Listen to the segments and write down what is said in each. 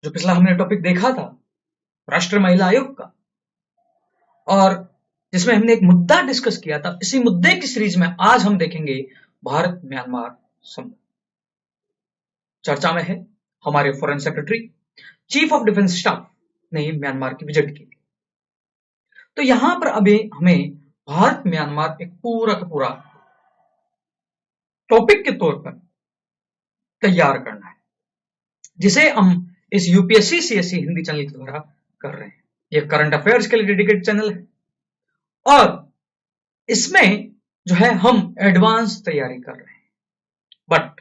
जो पिछला हमने टॉपिक देखा था राष्ट्रीय महिला आयोग का, और जिसमें हमने एक मुद्दा डिस्कस किया था, इसी मुद्दे की सीरीज में आज हम देखेंगे भारत म्यांमार संबंध। चर्चा में है हमारे foreign secretary chief of defence staff ने म्यांमार की विजिट की। तो यहां पर अभी हमें भारत म्यांमार एक पूरा का पूरा टॉपिक के तौर पर तैयार करना है, जिसे हम इस यूपीएससी सीएससी हिंदी चैनल के द्वारा कर रहे हैं। यह करंट अफेयर्स के लिए डेडिकेटेड चैनल है और इसमें जो है हम एडवांस तैयारी कर रहे हैं, बट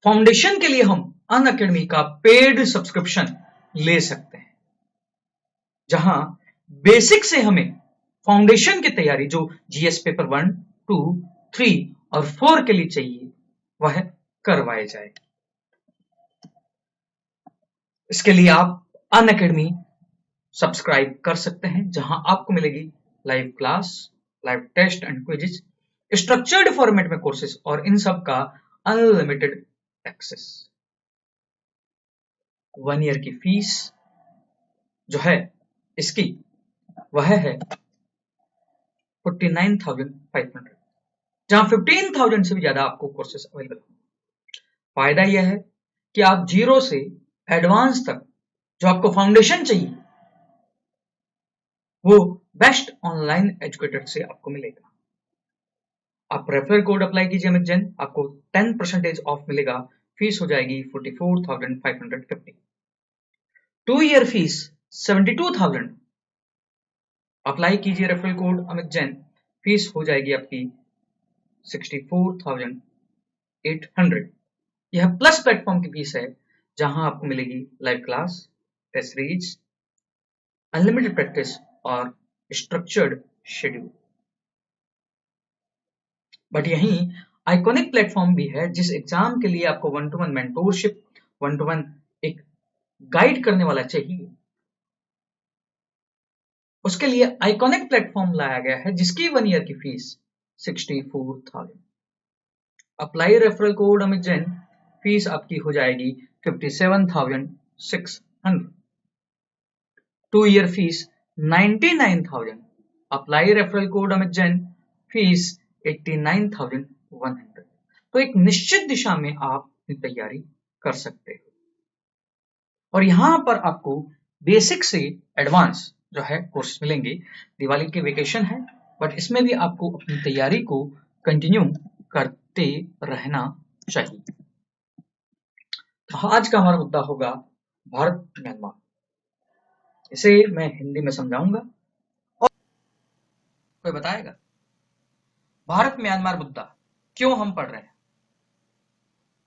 फाउंडेशन के लिए हम अनअकैडमी का पेड सब्सक्रिप्शन ले सकते हैं, जहां बेसिक से हमें फाउंडेशन की तैयारी जो जीएस पेपर 1, 2, 3 और 4 के लिए चाहिए वह करवाए जाए। इसके लिए आप अनअकैडमी सब्सक्राइब कर सकते हैं, जहां आपको मिलेगी live class, live test and quizzes, structured format में कोर्सेज और इन सब का अनलिमिटेड एक्सेस। 1 ईयर की फीस जो है इसकी वह है 49,500, जहां 15,000 से भी ज्यादा आपको कोर्सेज अवेलेबल होंगे। फायदा यह है कि आप जीरो से एडवांस तक जो आपको फाउंडेशन चाहिए वो बेस्ट ऑनलाइन एजुकेटर से आपको मिलेगा। आप रेफरल कोड अप्लाई कीजिए अमितजैन, आपको 10% ऑफ मिलेगा। फीस हो जाएगी 44,550। 2 ईयर फीस 72,000। अप्लाई कीजिए रेफरल कोड अमितजैन, फीस हो जाएगी आपकी 64,800। यह प्लस प्लेटफॉर्म की फीस है, जहां आपको मिलेगी live class, test series, unlimited practice और स्ट्रक्चर्ड शेड्यूल। बट यहीं आइकॉनिक प्लेटफॉर्म भी है, जिस एग्जाम के लिए आपको 1-to-1 मेंटोरशिप, 1-to-1 एक गाइड करने वाला चाहिए, उसके लिए आइकॉनिक प्लेटफॉर्म लाया गया है, जिसकी 1 ईयर की fees 64,000। Apply referral code Amit Jain, fees आपकी हो जाएगी 57,600। 2 year fees 99,000। Apply referral code Amit Jain, fees 89,100। तो एक निश्चित दिशा में आप अपनी तैयारी कर सकते हो, और यहां पर आपको बेसिक से एडवांस जो है कोर्स मिलेंगे। दिवाली के वेकेशन है, बट इसमें भी आपको अपनी तैयारी को कंटिन्यू करते रहना चाहिए। तो आज का हमारा मुद्दा होगा भारत म्यांमार। इसे मैं हिंदी में समझाऊंगा और कोई बताएगा भारत म्यांमार मुद्दा क्यों हम पढ़ रहे हैं,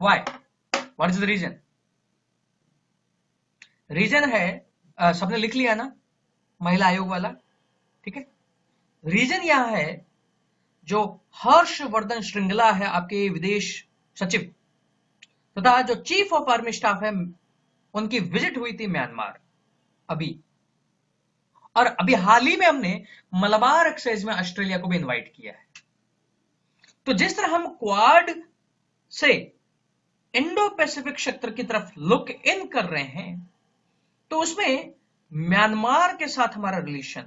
why, what is the reason. Reason है सबने लिख लिया ना, महिला आयोग वाला, ठीक है। रीजन यह है, जो हर्षवर्धन श्रृंगला है आपके विदेश सचिव तथा जो चीफ ऑफ आर्मी स्टाफ है, उनकी विजिट हुई थी म्यांमार अभी, और अभी हाल ही में हमने मलाबार एक्सरसाइज में ऑस्ट्रेलिया को भी इनवाइट किया है। तो जिस तरह हम क्वाड से इंडो पैसिफिक क्षेत्र की तरफ लुक इन कर रहे हैं, तो उसमें म्यांमार के साथ हमारा रिलेशन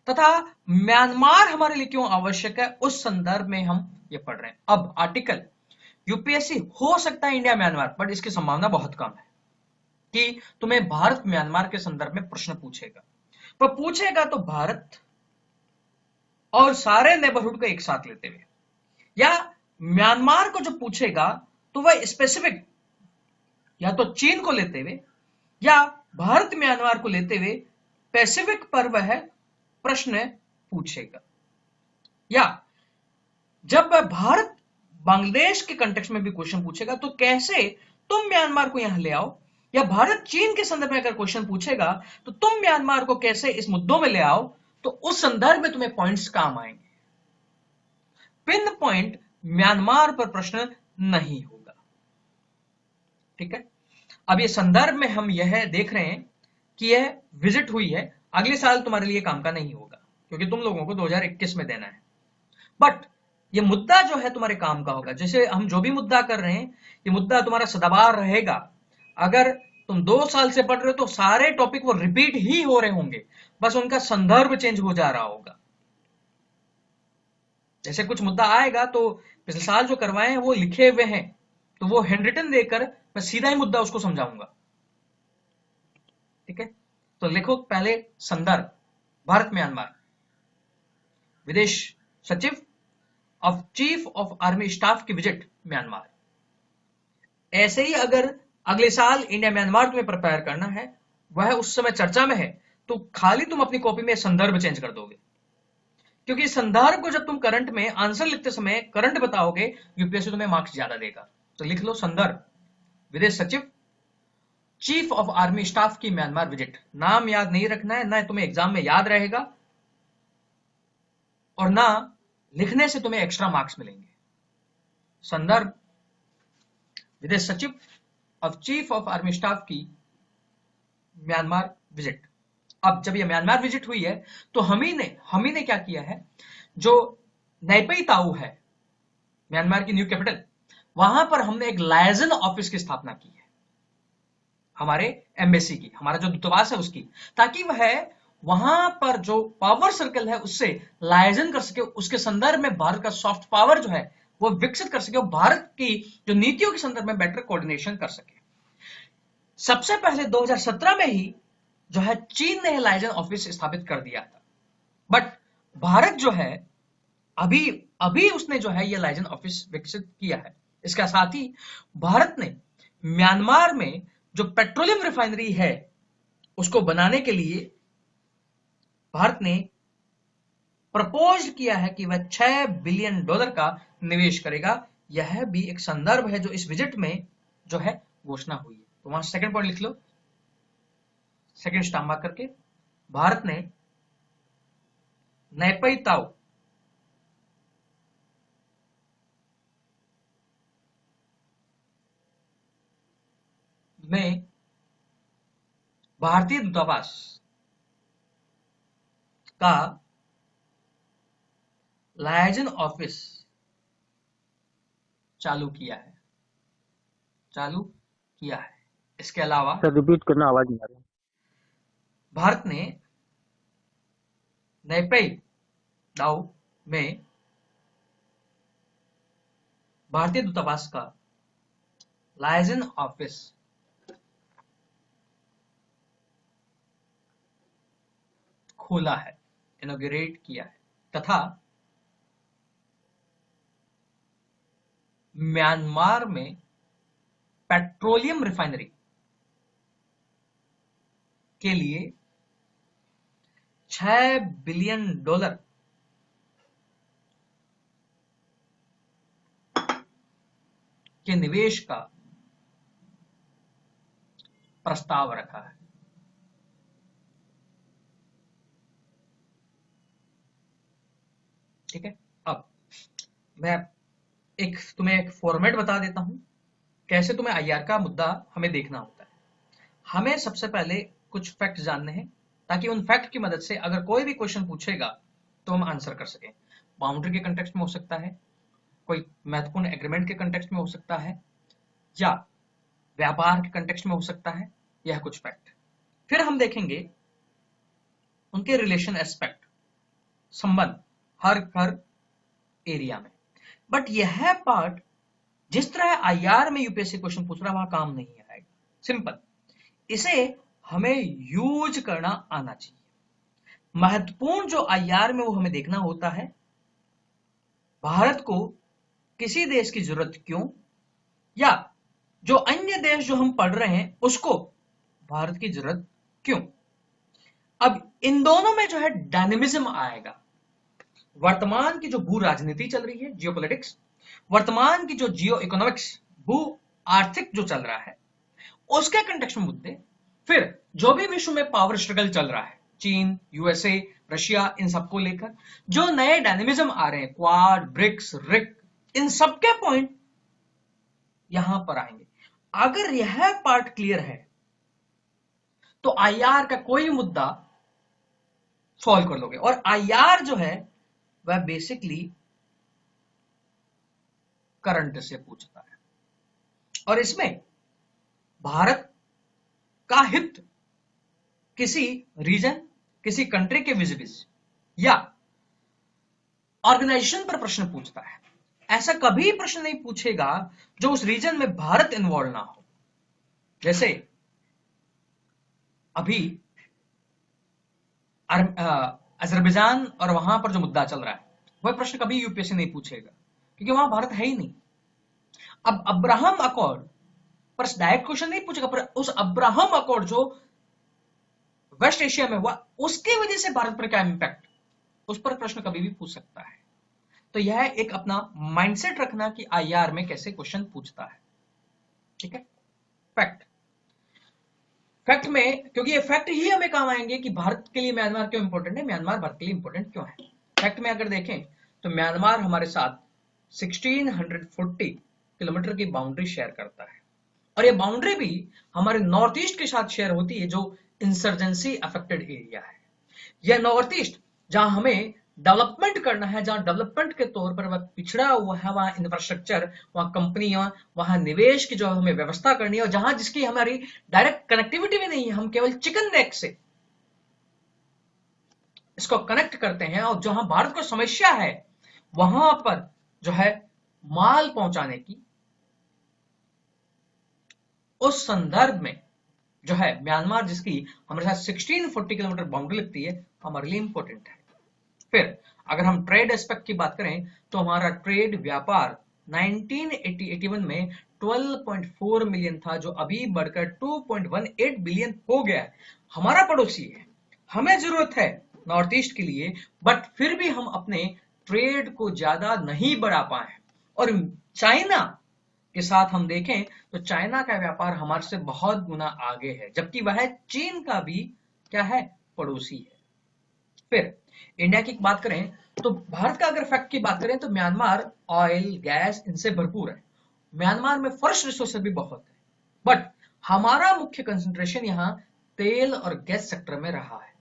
तथा म्यांमार हमारे लिए क्यों आवश्यक है, उस संदर्भ में हम ये पढ़ रहे हैं। अब आर्टिकल यूपीएससी हो सकता है इंडिया म्यांमार, बट इसकी संभावना बहुत कम है कि तुम्हें भारत म्यांमार के संदर्भ में प्रश्न पूछेगा। पर पूछेगा तो भारत और सारे नेबरहुड को एक साथ लेते हुए, या म्यांमार को जो पूछेगा तो वह स्पेसिफिक या तो चीन को लेते हुए या भारत म्यांमार को लेते हुए पैसिफिक पर वह प्रश्न पूछेगा। या जब वह भारत बांग्लादेश के कंटेक्स्ट में भी क्वेश्चन पूछेगा तो कैसे तुम म्यांमार को यहां ले आओ, या भारत चीन के संदर्भ में अगर क्वेश्चन पूछेगा तो तुम म्यांमार को कैसे इस मुद्दों में ले आओ, तो उस संदर्भ में तुम्हें पॉइंट्स काम आएंगे। पिन पॉइंट म्यांमार पर प्रश्न नहीं होगा, ठीक है। अब ये संदर्भ में हम यह देख रहे हैं कि यह विजिट हुई है, अगले साल तुम्हारे लिए काम का नहीं होगा क्योंकि तुम लोगों को 2021 में देना है। बट ये मुद्दा जो है तुम्हारे काम का होगा। जैसे हम जो भी मुद्दा कर रहे हैं, ये मुद्दा तुम्हारा सदाबहार रहेगा। अगर तुम 2 साल से पढ़ रहे हो तो सारे टॉपिक वो रिपीट ही हो रहे होंगे, बस उनका संदर्भ चेंज हो जा रहा होगा। जैसे कुछ मुद्दा आएगा तो पिछले साल जो करवाए हैं वो लिखे हुए हैं, तो वो हैंड रिटन देकर मैं सीधा ही मुद्दा उसको समझाऊंगा। ठीक है, तो लिखो पहले संदर्भ। भारत म्यांमार, विदेश सचिव of chief of army staff की विजिट म्यांमार। ऐसे ही अगर अगले साल इंडिया म्यांमार तुम्हें प्रिपेयर करना है, वह उस समय चर्चा में है, तो खाली तुम अपनी कॉपी में संदर्भ चेंज कर दोगे, क्योंकि संदर्भ को जब तुम करंट में आंसर लिखते समय करंट बताओगे, यूपीएससी तुम्हें मार्क्स ज्यादा देगा। तो लिख लो संदर्भ, विदेश सचिव चीफ ऑफ आर्मी स्टाफ की म्यांमार विजिट। नाम याद नहीं रखना है, ना तुम्हें एग्जाम में याद रहेगा और ना लिखने से तुम्हें एक्स्ट्रा मार्क्स मिलेंगे। संदर्भ, विदेश सचिव of chief of army staff की म्यांमार विजिट। अब जब ये म्यांमार विजिट हुई है तो हम ही ने क्या किया है, जो नैपई ताऊ है म्यांमार की न्यू कैपिटल, वहां पर हमने एक लायजन ऑफिस की स्थापना की है, हमारे एम्बेसी की, हमारा जो दूतावास है उसकी, ताकि वह वहां पर जो पावर सर्कल है उससे लायजन कर सके, उसके संदर्भ में भारत का सॉफ्ट पावर जो है वो विकसित कर सके और भारत की जो नीतियों के संदर्भ में बेटर कोऑर्डिनेशन कर सके। सबसे पहले 2017 में ही जो है चीन ने लायजन ऑफिस स्थापित कर दिया था, बट भारत जो है अभी अभी उसने जो है ये लायजन ऑफिस विकसित किया है। इसके साथ ही भारत ने म्यांमार में जो पेट्रोलियम रिफाइनरी है उसको बनाने के लिए भारत ने प्रपोज किया है कि वह $6 बिलियन का निवेश करेगा। यह भी एक संदर्भ है जो इस विजिट में जो है घोषणा हुई है। तो वहां सेकंड पॉइंट लिख लो, सेकंड स्टार मार्क करके, भारत ने नैपई ताऊ में भारतीय दूतावास का लायजन ऑफिस चालू किया है। इसके अलावा सर रिपीट करना, आवाज नहीं आ रही। भारत ने नैपई ताऊ में भारतीय दूतावास का लायजन ऑफिस खोला है, इनॉग्रेट किया है, तथा म्यांमार में पेट्रोलियम रिफाइनरी के लिए $6 बिलियन के निवेश का प्रस्ताव रखा है। ठीक है, अब मैं तुम्हें एक फॉर्मेट बता देता हूं, कैसे तुम्हें आईआर का मुद्दा हमें देखना होता है। हमें सबसे पहले कुछ फैक्ट जानने हैं, ताकि उन फैक्ट की मदद से अगर कोई भी क्वेश्चन पूछेगा तो हम आंसर कर सकें। बाउंड्री के कंटेक्स्ट में हो सकता है, कोई महत्वपूर्ण एग्रीमेंट के कंटेक्स्ट में हो सकता है, या व्यापार के कंटेक्स्ट में हो सकता है। यह कुछ फैक्ट। फिर हम देखेंगे उनके रिलेशन एस्पेक्ट, संबंध हर एरिया में। बट यह पार्ट जिस तरह आईआर में यूपीएससी क्वेश्चन पूछ रहा है वहां काम नहीं आएगा। सिंपल, इसे हमें यूज करना आना चाहिए। महत्वपूर्ण जो आईआर में वो हमें देखना होता है, भारत को किसी देश की जरूरत क्यों, या जो अन्य देश जो हम पढ़ रहे हैं उसको भारत की जरूरत क्यों। अब इन दोनों में जो है डायनेमिज्म आएगा। वर्तमान की जो भू राजनीति चल रही है, जियोपॉलिटिक्स, वर्तमान की जो जियो इकोनॉमिक्स, भू आर्थिक जो चल रहा है, उसके कंटेक्स्ट में मुद्दे। फिर जो भी विश्व में पावर स्ट्रगल चल रहा है, चीन, यूएसए, रशिया, इन सबको लेकर जो नए डायनेमिज्म आ रहे हैं, क्वाड, ब्रिक्स, रिक, इन सबके पॉइंट यहां पर आएंगे। अगर यह पार्ट क्लियर है तो आईआर का कोई मुद्दा सॉल्व कर लोगे। और आईआर जो है वह बेसिकली करंट से पूछता है। और इसमें भारत का हित किसी रीजन, किसी कंट्री के विजिबिस या ऑर्गेनाइजेशन पर प्रश्न पूछता है। ऐसा कभी प्रश्न नहीं पूछेगा जो उस रीजन में भारत इन्वॉल्व ना हो। जैसे अभी अजरबैजान और वहां पर जो मुद्दा चल रहा है, वह प्रश्न कभी यूपीएससी नहीं पूछेगा क्योंकि वहां भारत है ही नहीं। अब अब्राहम अकॉर्ड पर डायरेक्ट क्वेश्चन नहीं पूछेगा, पर उस अब्राहम अकॉर्ड जो वेस्ट एशिया में हुआ उसकी वजह से भारत पर क्या इंपैक्ट, उस पर प्रश्न कभी भी पूछ सकता है। तो यह एक अपना माइंडसेट रखना कि आईआर में कैसे क्वेश्चन पूछता है। ठीक है। फैक्ट, फैक्ट में, क्योंकि ये फैक्ट ही हमें काम आएंगे कि भारत के लिए म्यांमार क्यों इंपॉर्टेंट है, म्यांमार भारत के लिए इंपॉर्टेंट क्यों है। फैक्ट में अगर देखें तो म्यांमार हमारे साथ 1640 किलोमीटर की बाउंड्री शेयर करता है, और ये बाउंड्री भी हमारे नॉर्थ ईस्ट के साथ शेयर होती है जो इंसर्जेंसी अफेक्टेड एरिया है। यह नॉर्थ ईस्ट जहां हमें डेवलपमेंट करना है, जहां डेवलपमेंट के तौर पर वह पिछड़ा हुआ है, वहां इंफ्रास्ट्रक्चर, वहां कंपनियां, वहां निवेश की जो हमें व्यवस्था करनी है, और जहां जिसकी हमारी डायरेक्ट कनेक्टिविटी भी नहीं है, हम केवल चिकन नेक से इसको कनेक्ट करते हैं। और जहां भारत को समस्या है वहां पर जो है माल पहुंचाने की, उस संदर्भ में जो है म्यांमार, जिसकी हमारे साथ 1640 किलोमीटर बाउंड्री लगती है, हमारे लिए इंपॉर्टेंट है। फिर अगर हम ट्रेड एस्पेक्ट की बात करें तो हमारा ट्रेड व्यापार 1981 में 12.4 मिलियन था, जो अभी बढ़कर 2.18 बिलियन हो गया है। हमारा पड़ोसी है, हमें जरूरत है नॉर्थ ईस्ट के लिए, बट फिर भी हम अपने ट्रेड को ज्यादा नहीं बढ़ा पाए। और चाइना के साथ हम देखें तो चाइना का व्यापार हमारे से बहुत गुना आगे है, जबकि वह चीन का भी क्या है, पड़ोसी है। फिर इंडिया की बात करें तो भारत का अगर फैक्ट की बात करें तो म्यांमार ऑयल गैस इनसे भरपूर है। म्यांमार में फॉरेस्ट रिसोर्सेज भी बहुत है, बट हमारा मुख्य कंसंट्रेशन यहाँ तेल और गैस सेक्टर में रहा है।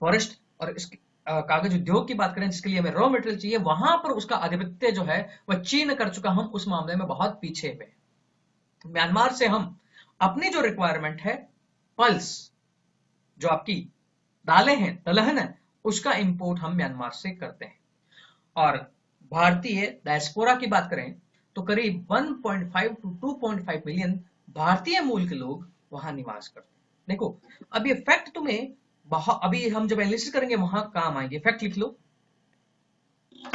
फॉरेस्ट और इसके कागज उद्योग की बात करें जिसके लिए हमें रॉ मटेरियल चाहिए, वहां पर उसका आधिपत्य जो है वह चीन कर चुका, हम उस मामले में बहुत पीछे हैं। तो म्यांमार से हम अपनी जो रिक्वायरमेंट है, पल्स जो आपकी दालें हैं, दलहन है, उसका इंपोर्ट हम म्यांमार से करते हैं। और भारतीय डायस्पोरा की बात करें तो करीब 1.5 टू 2.5 मिलियन भारतीय मूल के लोग वहां निवास करते हैं। देखो अब ये फैक्ट तुम्हें बहुत, अभी हम जब एनालिसिस करेंगे वहां काम आएंगे। फैक्ट लिख लो,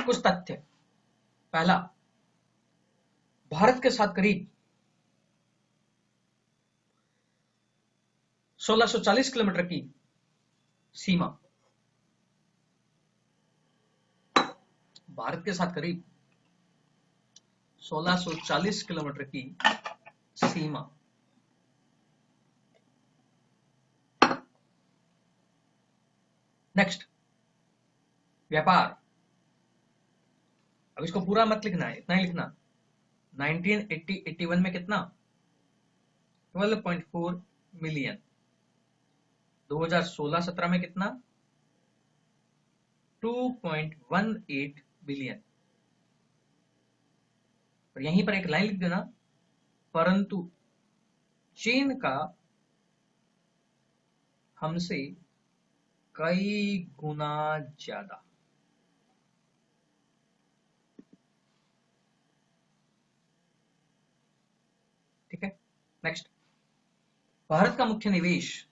कुछ तथ्य। पहला, भारत के साथ करीब 1640 किलोमीटर की सीमा, भारत के साथ करीब 1640 किलोमीटर की सीमा। नेक्स्ट, व्यापार। अब इसको पूरा मत लिखना है, इतना ही लिखना। 1980-81 में कितना, 12.4 मिलियन। 2016-17 में कितना, 2.18 बिलियन। और यहीं पर एक लाइन लिख देना, परंतु चीन का हमसे कई गुना ज्यादा। ठीक है। नेक्स्ट, भारत का मुख्य निवेश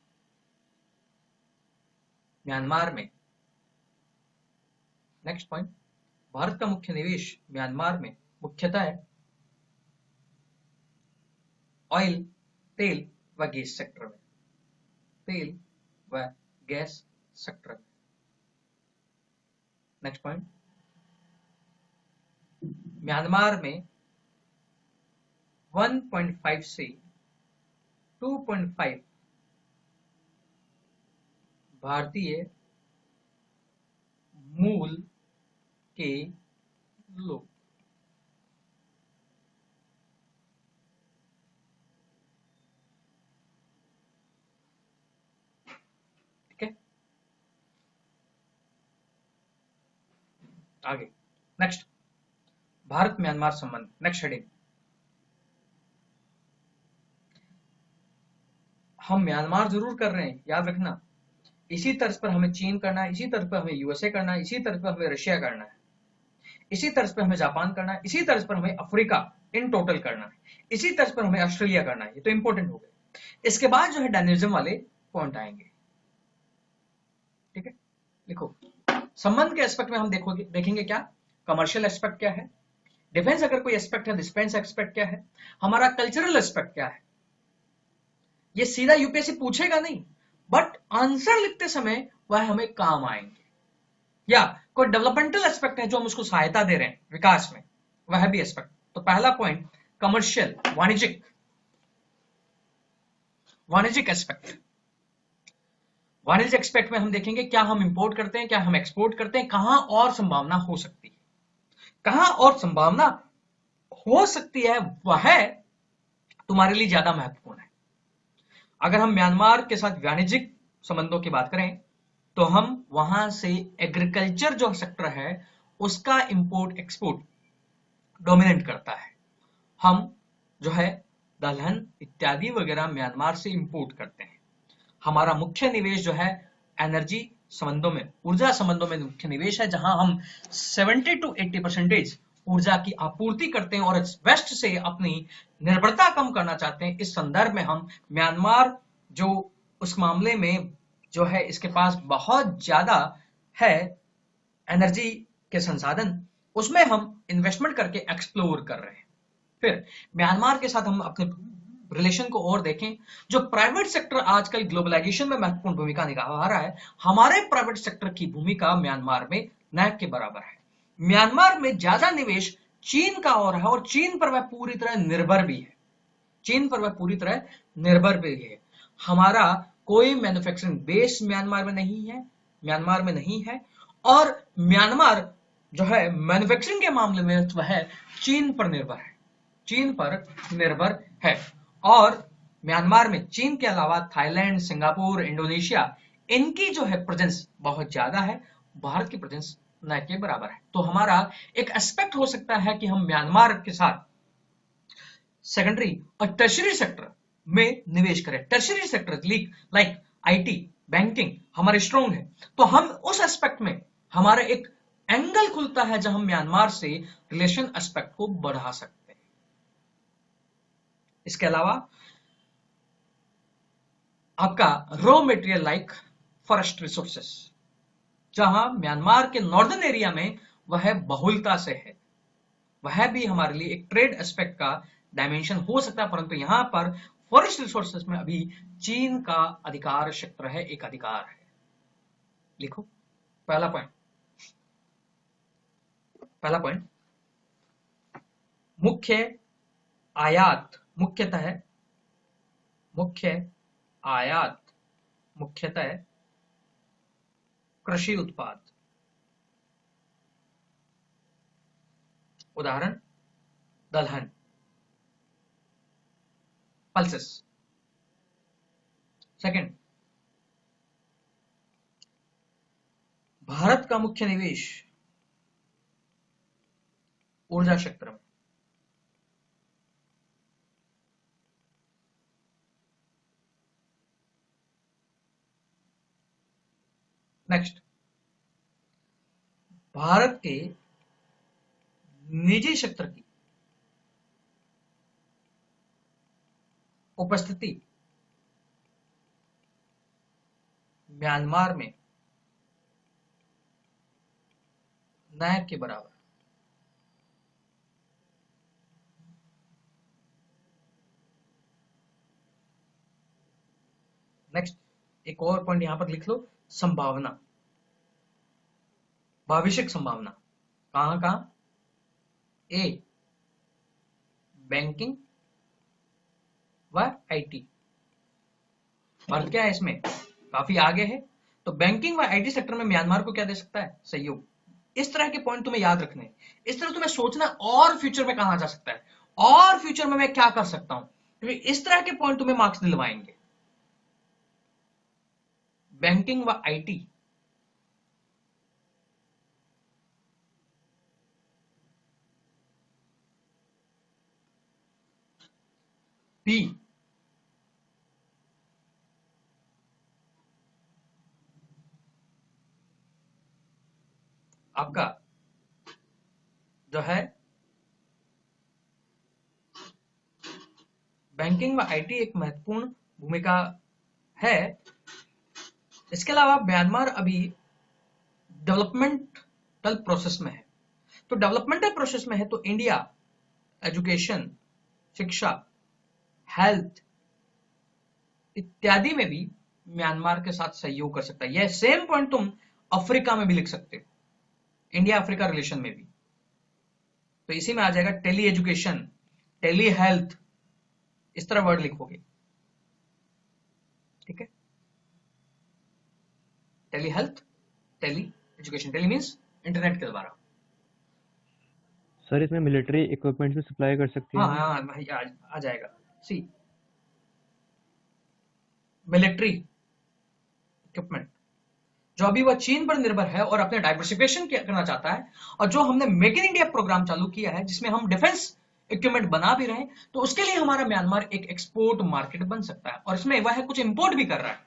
म्यांमार में। नेक्स्ट पॉइंट, भारत का मुख्य निवेश म्यांमार में मुख्यतः ऑयल, तेल व गैस सेक्टर में, तेल व गैस सेक्टर में। नेक्स्ट पॉइंट, म्यांमार में 1.5 से 2.5 भारतीय मूल के लोग। ठीक है, आगे। नेक्स्ट, भारत म्यांमार संबंध, नेक्स्ट हेडिंग। हम म्यांमार जरूर कर रहे हैं, याद रखना। इसी तर्ज पर हमें चीन करना है, इसी तर्ज पर हमें यूएसए करना है, इसी तर्ज पर हमें रशिया करना है, इसी तर्ज पर हमें जापान करना है, इसी तर्ज पर हमें अफ्रीका इन टोटल करना है, इसी तर्ज पर हमें ऑस्ट्रेलिया करना है। ये तो इंपॉर्टेंट हो गए। इसके बाद जो है डायनेमिज्म वाले पॉइंट आएंगे। ठीक है, लिखो। संबंध के एस्पेक्ट में हम देखेंगे क्या, कमर्शियल एस्पेक्ट क्या है, डिफेंस अगर कोई एस्पेक्ट है, डिफेंस एस्पेक्ट क्या है, हमारा कल्चरल एस्पेक्ट क्या है। ये सीधा यूपीएससी पूछेगा नहीं, बट आंसर लिखते समय वह हमें काम आएंगे। या कोई डेवलपमेंटल एस्पेक्ट है जो हम उसको सहायता दे रहे हैं विकास में, वह भी एस्पेक्ट। तो पहला पॉइंट कमर्शियल, वाणिज्यिक एस्पेक्ट। वाणिज्य एस्पेक्ट में हम देखेंगे क्या हम इंपोर्ट करते हैं, क्या हम एक्सपोर्ट करते हैं, कहां और संभावना हो सकती है, कहां और संभावना हो सकती है, वह तुम्हारे लिए ज्यादा महत्वपूर्ण है। अगर हम म्यांमार के साथ वाणिज्यिक संबंधों की बात करें तो हम वहां से एग्रीकल्चर जो सेक्टर है उसका इंपोर्ट एक्सपोर्ट डोमिनेट करता है। हम जो है दलहन इत्यादि वगैरह म्यांमार से इंपोर्ट करते हैं। हमारा मुख्य निवेश जो है एनर्जी संबंधों में, ऊर्जा संबंधों में मुख्य निवेश है, जहां हम 70 to 80% ऊर्जा की आपूर्ति करते हैं और वेस्ट से अपनी निर्भरता कम करना चाहते हैं। इस संदर्भ में हम म्यांमार जो उस मामले में जो है इसके पास बहुत ज्यादा है एनर्जी के संसाधन, उसमें हम इन्वेस्टमेंट करके एक्सप्लोर कर रहे हैं। फिर म्यांमार के साथ हम अपने रिलेशन को और देखें, जो प्राइवेट सेक्टर आजकल ग्लोबलाइजेशन में महत्वपूर्ण भूमिका निभा रहा है, हमारे प्राइवेट सेक्टर की भूमिका म्यांमार में न के बराबर है। म्यांमार में ज्यादा निवेश चीन का हो रहा है और चीन पर वह पूरी तरह निर्भर भी है, चीन पर वह पूरी तरह निर्भर भी है। हमारा कोई मैन्युफैक्चरिंग बेस म्यांमार में नहीं है, म्यांमार में नहीं है, और म्यांमार जो है मैन्युफैक्चरिंग के मामले में वह चीन पर निर्भर है, चीन पर निर्भर है। और म्यांमार में चीन के अलावा थाईलैंड, सिंगापुर, इंडोनेशिया, इनकी जो है प्रेजेंस बहुत ज्यादा है, भारत की प्रेजेंस न के बराबर है। तो हमारा एक एस्पेक्ट हो सकता है कि हम म्यांमार के साथ सेकेंडरी और टर्शरी सेक्टर में निवेश करें। Tertiary sector like IT, banking हमारे स्ट्रॉन्ग है, तो हम उस एस्पेक्ट में हमारा एक एंगल खुलता है जहां हम म्यांमार से रिलेशन एस्पेक्ट को बढ़ा सकते हैं। इसके अलावा आपका raw material like forest resources, जहां म्यांमार के नॉर्दर्न एरिया में वह बहुलता से है, वह भी हमारे लिए एक ट्रेड एस्पेक्ट का डायमेंशन हो सकता है, परंतु यहां पर फॉरेस्ट रिसोर्सेस में अभी चीन का अधिकार क्षेत्र है, एक अधिकार है। लिखो पहला पॉइंट, पहला पॉइंट मुख्य आयात, मुख्य आयात मुख्यतः कृषि उत्पाद, उदाहरण दलहन, पल्सेस। सेकंड, भारत का मुख्य निवेश ऊर्जा क्षेत्र में। नेक्स्ट, भारत के निजी क्षेत्र की उपस्थिति म्यांमार में न के बराबर। नेक्स्ट, एक और पॉइंट यहां पर लिख लो, संभावना, भविष्य संभावना। कहां कहां, ए बैंकिंग व आईटी। भारत क्या है इसमें, काफी आगे है, तो बैंकिंग व आईटी सेक्टर में म्यांमार को क्या दे सकता है, सहयोग। इस तरह के पॉइंट तुम्हें याद रखने, इस तरह तुम्हें सोचना और फ्यूचर में कहां जा सकता है, और फ्यूचर में मैं क्या कर सकता हूं, क्योंकि इस तरह के पॉइंट तुम्हें मार्क्स दिलवाएंगे। बैंकिंग व आईटी, भी आपका जो है बैंकिंग व आईटी एक महत्वपूर्ण भूमिका है। इसके अलावा म्यांमार अभी डेवलपमेंटल प्रोसेस में है। तो डेवलपमेंटल प्रोसेस में है तो इंडिया एजुकेशन, शिक्षा, हेल्थ इत्यादि में भी म्यांमार के साथ सहयोग कर सकता है। यह सेम पॉइंट तुम अफ्रीका में भी लिख सकते हो, इंडिया अफ्रीका रिलेशन में भी। तो इसी में आ जाएगा टेली एजुकेशन, टेली हेल्थ, इस तरह वर्ड लिखोगे, ठीक है। Tele health, tele education, tele means internet के द्वारा। सर इसमें मिलिट्री इक्विपमेंट भी सप्लाई कर सकती है हाँ हम? हाँ भाई आ जाएगा। सी मिलिट्री इक्विपमेंट जो अभी वह चीन पर निर्भर है और अपने डाइवर्सिफिकेशन करना चाहता है, और जो हमने मेक इन इंडिया प्रोग्राम चालू किया है जिसमें हम डिफेंस इक्विपमेंट बना भी रहे हैं, तो उसके लिए हमारा म्यांमार एक एक्सपोर्ट मार्केट बन सकता है, और इसमें वह कुछ इंपोर्ट भी कर रहा है,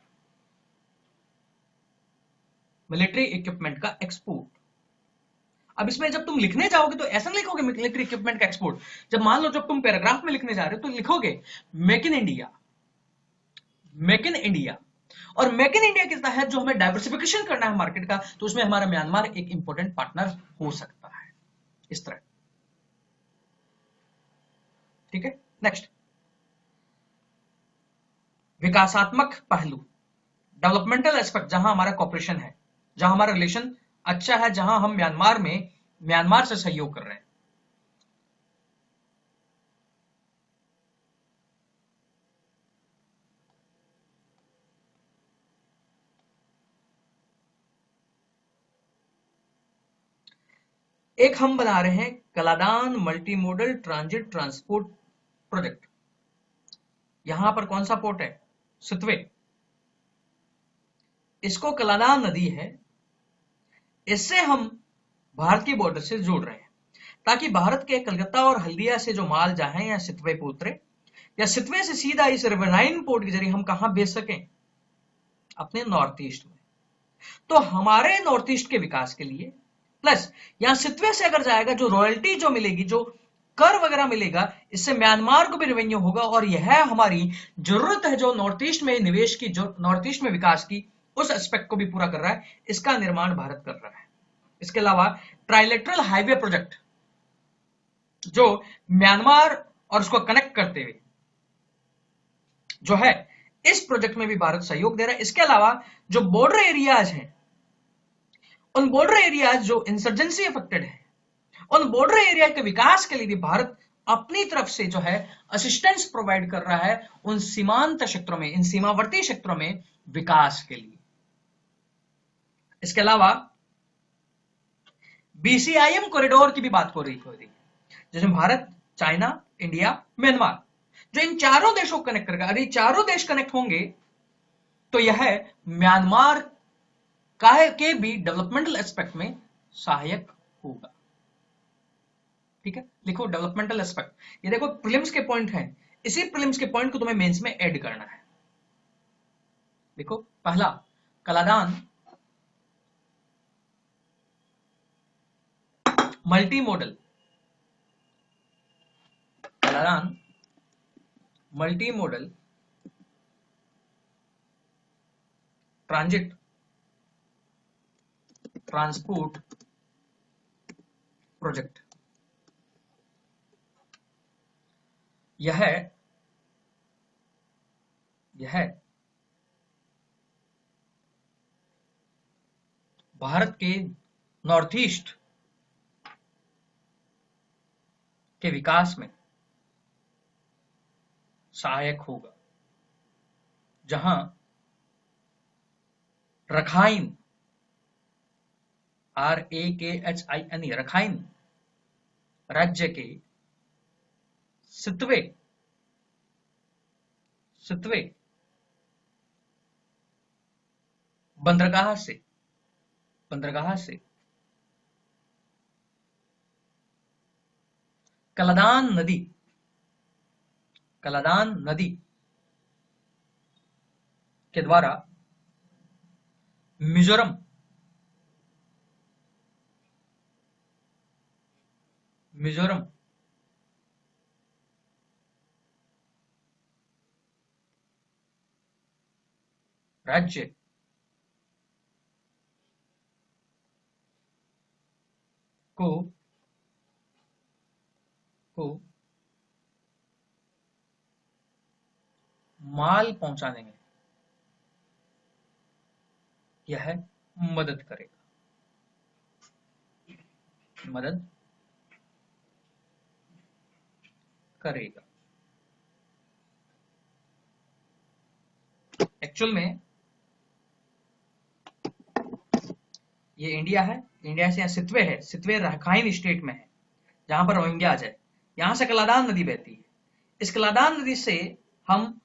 मिलिट्री इक्विपमेंट का एक्सपोर्ट। अब इसमें जब तुम लिखने जाओगे तो ऐसा नहीं लिखोगे मिलिट्री इक्विपमेंट का एक्सपोर्ट। जब मान लो जब तुम पैराग्राफ में लिखने जा रहे हो तो लिखोगे make in India, make in India. और मेक इन इंडिया के तहत जो हमें डाइवर्सिफिकेशन करना है मार्केट का, तो उसमें हमारा म्यांमार एक इंपॉर्टेंट पार्टनर हो सकता है, इस तरह। ठीक है, नेक्स्ट विकासात्मक पहलू, डेवलपमेंटल एस्पेक्ट, जहां हमारा कॉपरेशन है, जहां हमारा रिलेशन अच्छा है, जहां हम म्यांमार से सहयोग कर रहे हैं। एक हम बना रहे हैं Kaladan multi modal transit transport project. यहां पर कौन सा पोर्ट है? सितवे। इसको कलादान नदी है, इससे हम भारत की बॉर्डर से जोड़ रहे हैं, ताकि भारत के कलकत्ता और हल्दिया से जो माल जाए या सितवे पे उतरे, या सितवे से सीधा इस रिवरनाइन पोर्ट के जरिए हम कहां भेज सकें? अपने नॉर्थ ईस्ट में। तो हमारे नॉर्थ ईस्ट के विकास के लिए, प्लस यहां सितवे से अगर जाएगा जो रॉयल्टी जो मिलेगी, जो कर वगैरह मिलेगा, इससे म्यांमार को भी रेवेन्यू होगा, और यह हमारी जरूरत है जो नॉर्थ ईस्ट में निवेश की, जो नॉर्थ ईस्ट में विकास की, उस एस्पेक्ट को भी पूरा कर रहा है। इसका निर्माण भारत कर रहा है। इसके अलावा ट्राइलेटरल हाईवे प्रोजेक्ट जो म्यांमार और उसको कनेक्ट करते हुए जो है, इस प्रोजेक्ट में भी भारत सहयोग दे रहा है। इसके अलावा जो बॉर्डर एरियाज हैं, उन बॉर्डर एरियाज जो इंसर्जेंसी अफेक्टेड है, उन बॉर्डर एरिया के विकास के लिए भी भारत अपनी तरफ से जो है असिस्टेंस प्रोवाइड कर रहा है उन सीमांत क्षेत्रों में, इन सीमावर्ती क्षेत्रों में विकास के लिए। इसके अलावा बीसीआईएम कॉरिडोर की भी बात हो रही है, जिसमें भारत, चाइना, इंडिया, म्यांमार, जो इन चारों देशों को कनेक्ट करेगा। अगर ये चारों देश कनेक्ट होंगे तो यह म्यांमार के भी डेवलपमेंटल एस्पेक्ट में सहायक होगा। ठीक है, लिखो डेवलपमेंटल एस्पेक्ट। ये देखो प्रीलिम्स के पॉइंट हैं, इसी प्रीलिम्स के पॉइंट को तुम्हें मेंस में ऐड करना है। देखो पहला, Kaladan multi modal, Kaladan multi modal transit transport project. यह भारत के नॉर्थ ईस्ट के विकास में सहायक होगा, जहां रखाइन, RAKHINE, रखाइन राज्य के सितवे बंदरगाह से कलादान कलादान नदी के द्वारा मिजोरम राज्य को माल पहुंचाने में यह मदद करेगा। एक्चुअल में ये इंडिया है, इंडिया से सितवे है, सितवे रखाइन स्टेट में है जहां पर रोहिंग्या है। यहां से कलादान नदी बहती है। इस कलादान नदी से हम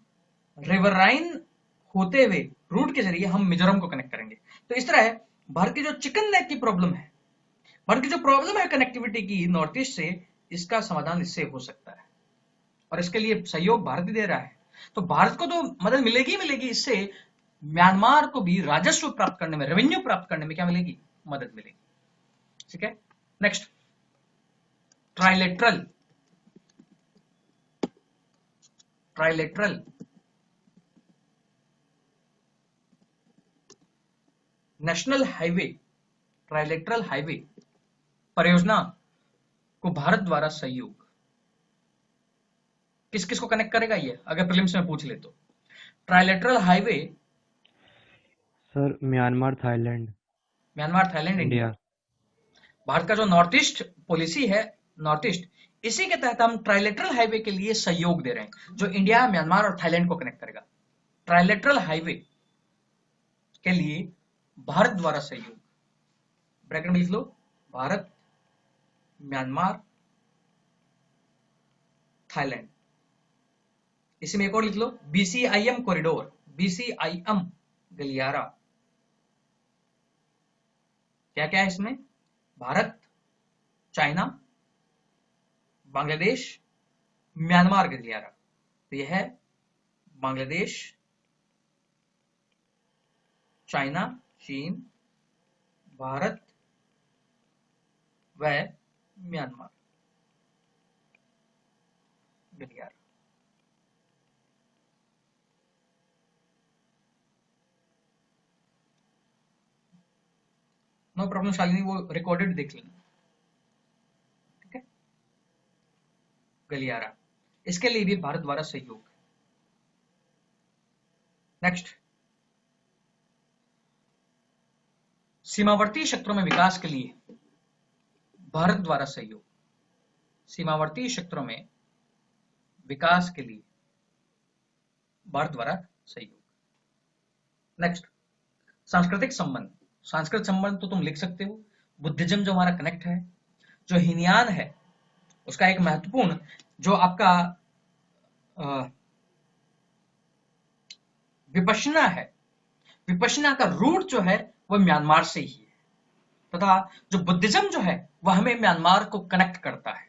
रिवराइन होते हुए रूट के जरिए हम मिजोरम को कनेक्ट करेंगे। तो इस तरह भारत की जो चिकन नेक की प्रॉब्लम है, भारत की जो प्रॉब्लम है कनेक्टिविटी की नॉर्थ ईस्ट से, इसका समाधान इससे हो सकता है और इसके लिए सहयोग भारत ही दे रहा है। तो भारत को तो मदद मिलेगी, इससे म्यांमार को भी राजस्व प्राप्त करने में, रेवेन्यू प्राप्त करने में क्या मिलेगी? मदद मिलेगी। ठीक है, next trilateral national highway, trilateral highway परियोजना को भारत द्वारा सहयोग किस किस को कनेक्ट करेगा? ये अगर प्रीलिम्स में पूछ ले तो trilateral highway sir Myanmar Thailand India. Bharat का जो नॉर्थ ईस्ट पॉलिसी है, नॉर्थ ईस्ट, इसी के तहत हम ट्राइलेटरल हाईवे के लिए सहयोग दे रहे हैं जो इंडिया, म्यांमार और थाईलैंड को कनेक्ट करेगा। ट्राइलेटरल हाईवे के लिए भारत द्वारा सहयोग, ब्रैकेट में लिख लो, भारत, म्यांमार, थाईलैंड। इसी में एक और लिख लो, BCIM कॉरिडोर, BCIM गलियारा। क्या क्या है इसमें? भारत, चाइना, बांग्लादेश, म्यांमार गलियारा। तो यह है बांग्लादेश, चाइना, चीन, भारत व म्यांमार गलियारा। नो प्रॉब्लम शालिनी, वो रिकॉर्डेड देख लेना। ठीक है, गलियारा, इसके लिए भी भारत द्वारा सहयोग। नेक्स्ट, सीमावर्ती क्षेत्रों में विकास के लिए भारत द्वारा सहयोग। सीमावर्ती क्षेत्रों में विकास के लिए भारत द्वारा सहयोग। नेक्स्ट, सांस्कृतिक संबंध। सांस्कृतिक संबंध तो तुम लिख सकते हो, बुद्धिज्म जो हमारा कनेक्ट है, जो हीनयान है उसका एक महत्वपूर्ण जो आपका विपश्यना है, विपश्यना का रूट जो है वह म्यांमार से ही है, तथा जो बुद्धिज्म जो है वह हमें म्यांमार को कनेक्ट करता है,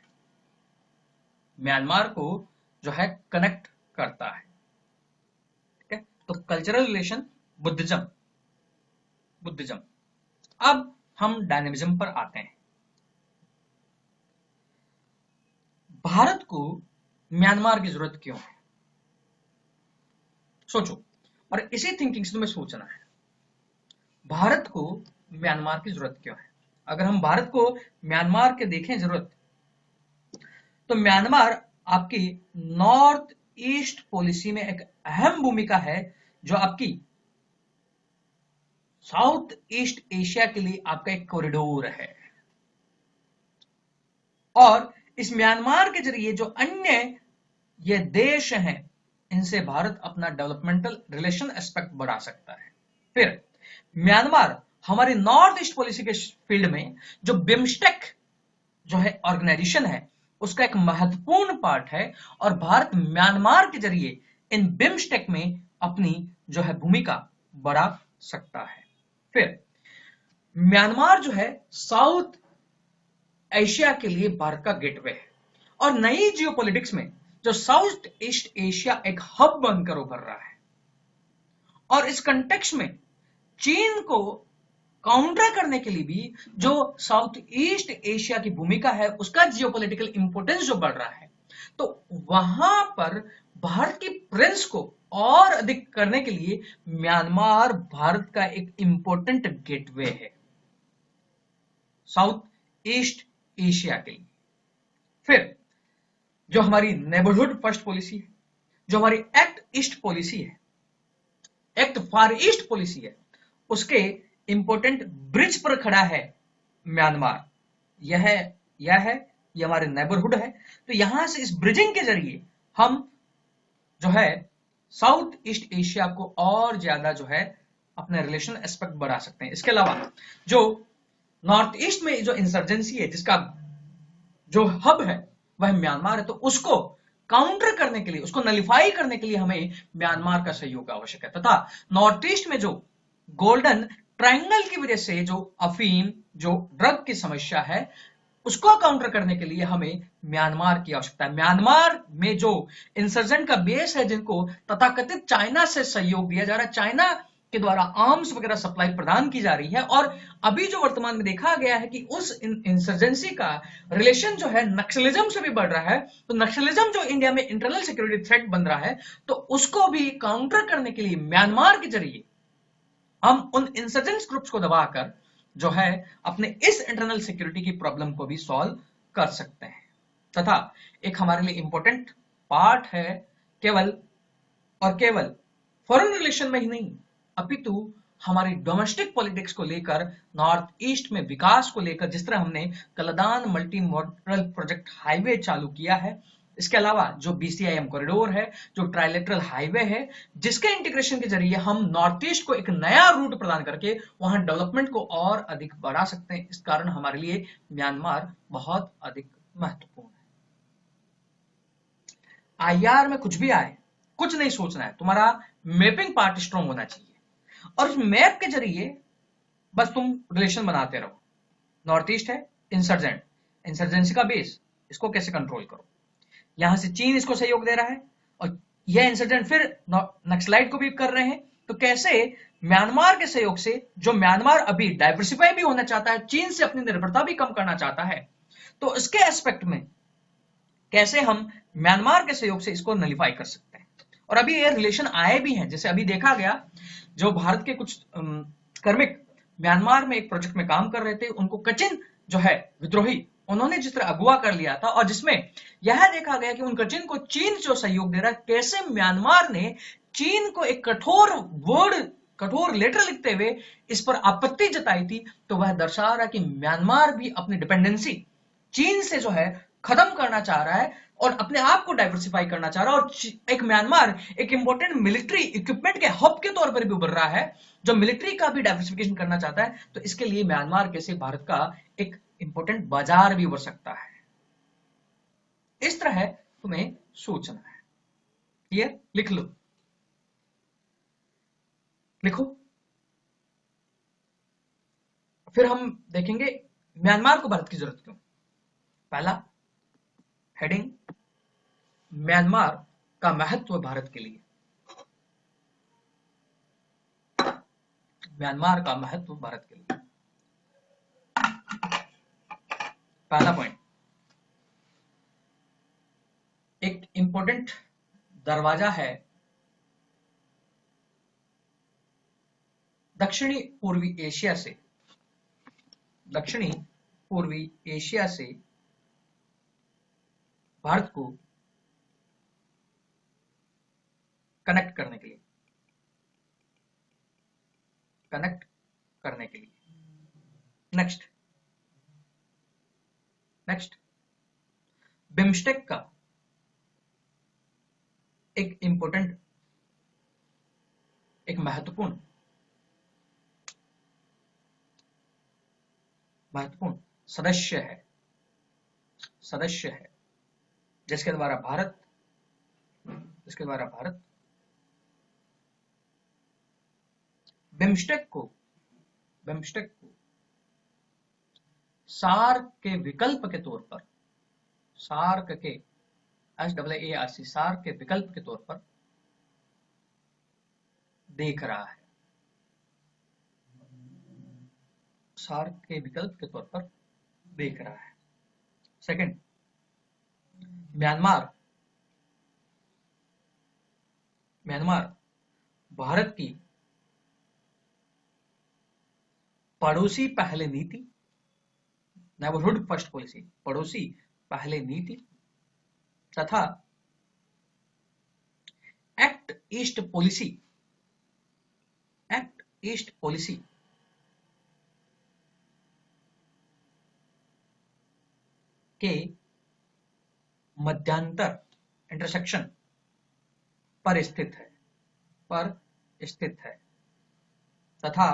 म्यांमार को जो है कनेक्ट करता है। ठीक है, तो कल्चरल रिलेशन, बुद्धिज्म। अब हम डायनेमिज्म पर आते हैं। भारत को म्यांमार की जरूरत क्यों है? सोचो, और इसी थिंकिंग से तुम्हें सोचना है, भारत को म्यांमार की जरूरत क्यों है? अगर हम भारत को म्यांमार के देखें जरूरत, तो म्यांमार आपकी नॉर्थ ईस्ट पॉलिसी में एक अहम भूमिका है, जो आपकी साउथ ईस्ट एशिया के लिए आपका एक कॉरिडोर है। और इस म्यांमार के जरिए जो अन्य ये देश हैं, इनसे भारत अपना डेवलपमेंटल रिलेशन एस्पेक्ट बढ़ा सकता है। फिर म्यांमार हमारी नॉर्थ ईस्ट पॉलिसी के फील्ड में जो बिम्स्टेक जो है ऑर्गेनाइजेशन है, उसका एक महत्वपूर्ण पार्ट है, और भारत म्यांमार के जरिए इन बिम्स्टेक में अपनी जो है भूमिका बढ़ा सकता है। फिर म्यांमार जो है साउथ एशिया के लिए भारत का गेटवे है, और नई जियोपॉलिटिक्स में जो साउथ ईस्ट एशिया एक हब बनकर उभर रहा है। और इस कंटेक्स्ट में चीन को काउंटर करने के लिए भी जो साउथ ईस्ट एशिया की भूमिका है, उसका जियोपॉलिटिकल इंपोर्टेंस जो बढ़ रहा है, तो वहां पर भारत की प्रेजेंस को और अधिक करने के लिए म्यांमार भारत का एक इंपॉर्टेंट गेटवे है साउथ ईस्ट एशिया के लिए। फिर जो हमारी नेबरहुड फर्स्ट पॉलिसी है, जो हमारी एक्ट ईस्ट पॉलिसी है, एक्ट फार ईस्ट पॉलिसी है, उसके इंपॉर्टेंट ब्रिज पर खड़ा है म्यांमार। यह हमारे नेबरहुड है। तो यहां से इस ब्रिजिंग के जरिए हम जो है साउथ ईस्ट एशिया को और ज्यादा जो है अपने रिलेशन एस्पेक्ट बढ़ा सकते हैं। इसके अलावा जो नॉर्थ ईस्ट में जो इंसर्जेंसी है, जिसका जो हब है वह म्यांमार है, तो उसको काउंटर करने के लिए, उसको नलिफाई करने के लिए हमें म्यांमार का सहयोग आवश्यक है। तथा नॉर्थ ईस्ट में जो गोल्डन ट्रायंगल की वजह से जो अफीम, जो ड्रग की समस्या है, उसको काउंटर करने के लिए हमें म्यांमार की आवश्यकता है। म्यांमार में जो इंसर्जेंट का बेस है, जिनको तथाकथित चाइना से सहयोग दिया जा रहा है, चाइना के द्वारा आर्म्स वगैरह सप्लाई प्रदान की जा रही है, और अभी जो वर्तमान में देखा गया है कि उस इंसर्जेंसी का रिलेशन जो है नक्सलिज्म से भी बढ़ रहा है। तो नक्सलिज्म जो इंडिया में इंटरनल सिक्योरिटी थ्रेट बन रहा है, तो उसको भी काउंटर करने के लिए म्यांमार के जरिए हम उन इंसर्जेंट्स ग्रुप्स को दबाकर जो है अपने इस इंटरनल सिक्योरिटी की प्रॉब्लम को भी सॉल्व कर सकते हैं। तथा एक हमारे लिए इंपॉर्टेंट पार्ट है, केवल और केवल फॉरेन रिलेशन में ही नहीं, अपितु हमारी डोमेस्टिक पॉलिटिक्स को लेकर, नॉर्थ ईस्ट में विकास को लेकर, जिस तरह हमने कलदान मल्टी मॉडल प्रोजेक्ट हाईवे चालू किया है, इसके अलावा जो BCIM कॉरिडोर है, जो ट्राइलेटरल हाईवे है, जिसके इंटीग्रेशन के जरिए हम नॉर्थ ईस्ट को एक नया रूट प्रदान करके वहां डेवलपमेंट को और अधिक बढ़ा सकते हैं। इस कारण हमारे लिए म्यांमार बहुत अधिक महत्वपूर्ण है। IR में कुछ भी आए, कुछ नहीं सोचना है, तुम्हारा मैपिंग पार्ट स्ट्रॉन्ग होना चाहिए, और उस मैप के जरिए बस तुम रिलेशन बनाते रहो। नॉर्थ ईस्ट है, इंसर्जेंसी का बेस, इसको कैसे कंट्रोल करो, यहां से चीन इसको सहयोग दे रहा है, और यह इंसर्जेंट फिर नक्सलाइट को भी कर रहे हैं, तो कैसे म्यांमार के सहयोग से, जो म्यांमार अभी डाइवर्सिफाई भी होना चाहता है, चीन से अपनी निर्भरता भी कम करना चाहता है, तो इसके एस्पेक्ट में कैसे हम म्यांमार के सहयोग से इसको नलिफाई कर सकते हैं। और अभी ये रिलेशन आए भी हैं, जैसे अभी देखा गया, जो भारत के कुछ कर्मिक म्यांमार में एक प्रोजेक्ट में काम कर रहे थे, उनको कचिन जो है विद्रोही, उन्होंने जिस तरह अगवा कर लिया था, और जिसमें यह देखा गया कि उन कचिन को चीन जो सहयोग दे रहा है, कैसे म्यांमार ने चीन को एक कठोर लेटर लिखते हुए इस पर आपत्ति जताई थी। तो वह दर्शा रहा है कि म्यांमार भी अपनी डिपेंडेंसी चीन से जो है खत्म करना चाह रहा है, और अपने आप को डाइवर्सिफाई करना चाह रहा है, और एक म्यांमार एक इंपॉर्टेंट मिलिट्री इक्विपमेंट के हब के तौर पर भी उभर रहा है, जो मिलिट्री का भी डाइवर्सिफिकेशन करना चाहता है। तो इसके लिए म्यांमार कैसे भारत का एक इंपॉर्टेंट बाजार भी उभर सकता है, इस तरह तुम्हें सोचना है। क्लियर? लिख लो, लिखो। फिर हम देखेंगे म्यांमार को भारत की जरूरत क्यों। पहला हेडिंग, म्यांमार का महत्व भारत के लिए। म्यांमार का महत्व भारत के लिए, पहला पॉइंट, एक इंपॉर्टेंट दरवाजा है दक्षिणी पूर्वी एशिया से भारत को कनेक्ट करने के लिए। नेक्स्ट बिम्स्टेक का एक इंपॉर्टेंट, एक महत्वपूर्ण सदस्य है, जिसके द्वारा भारत बिम्स्टेक को सार्क के विकल्प के तौर पर, सार्क के SAARC, सार्क के विकल्प के तौर पर देख रहा है, सार्क के विकल्प के तौर पर देख रहा है। सेकंड, म्यांमार भारत की पड़ोसी पहले नीति, नेबरहुड फर्स्ट पॉलिसी, पड़ोसी पहले नीति तथा एक्ट ईस्ट पॉलिसी के मध्यांतर इंटरसेक्शन पर स्थित है तथा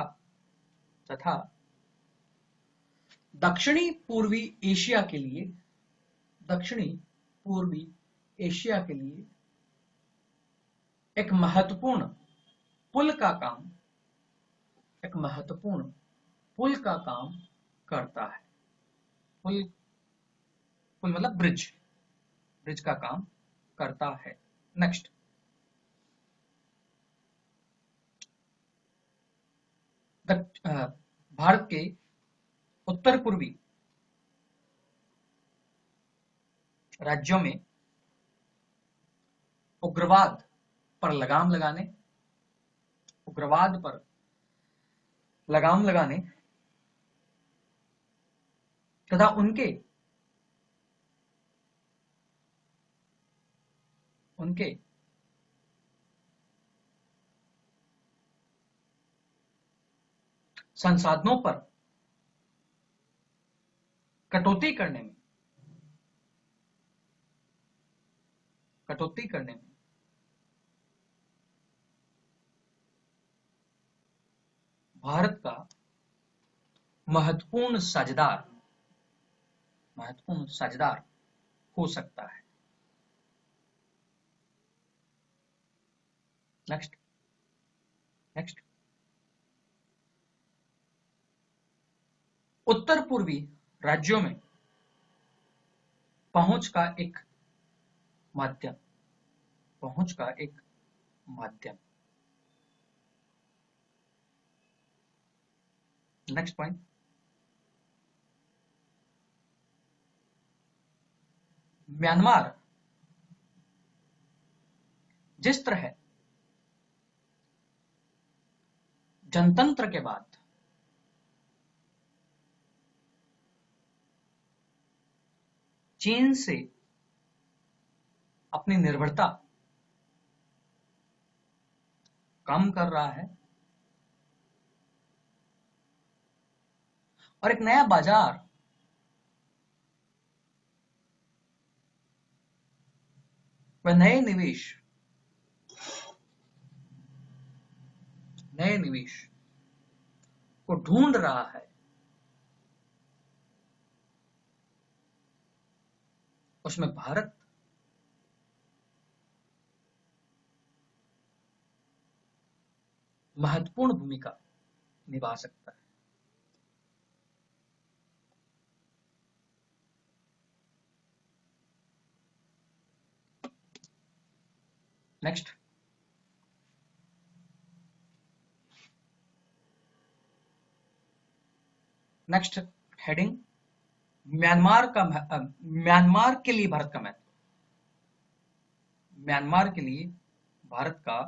दक्षिणी पूर्वी एशिया के लिए एक महत्वपूर्ण पुल का काम करता है। पुल मतलब ब्रिज का काम करता है। नेक्स्ट, भारत के उत्तर पूर्वी राज्यों में उग्रवाद पर लगाम लगाने तथा उनके संसाधनों पर कटौती करने में भारत का महत्वपूर्ण साझेदार हो सकता है। नेक्स्ट, उत्तर पूर्वी राज्यों में पहुंच का एक माध्यम। नेक्स्ट पॉइंट, म्यांमार जिस तरह जनतंत्र के बाद चीन से अपनी निर्भरता कम कर रहा है और एक नया बाजार व नए निवेश को ढूंढ रहा है, उसमें भारत महत्वपूर्ण भूमिका निभा सकता है। नेक्स्ट, हेडिंग, म्यांमार के लिए भारत का महत्व। म्यांमार के लिए भारत का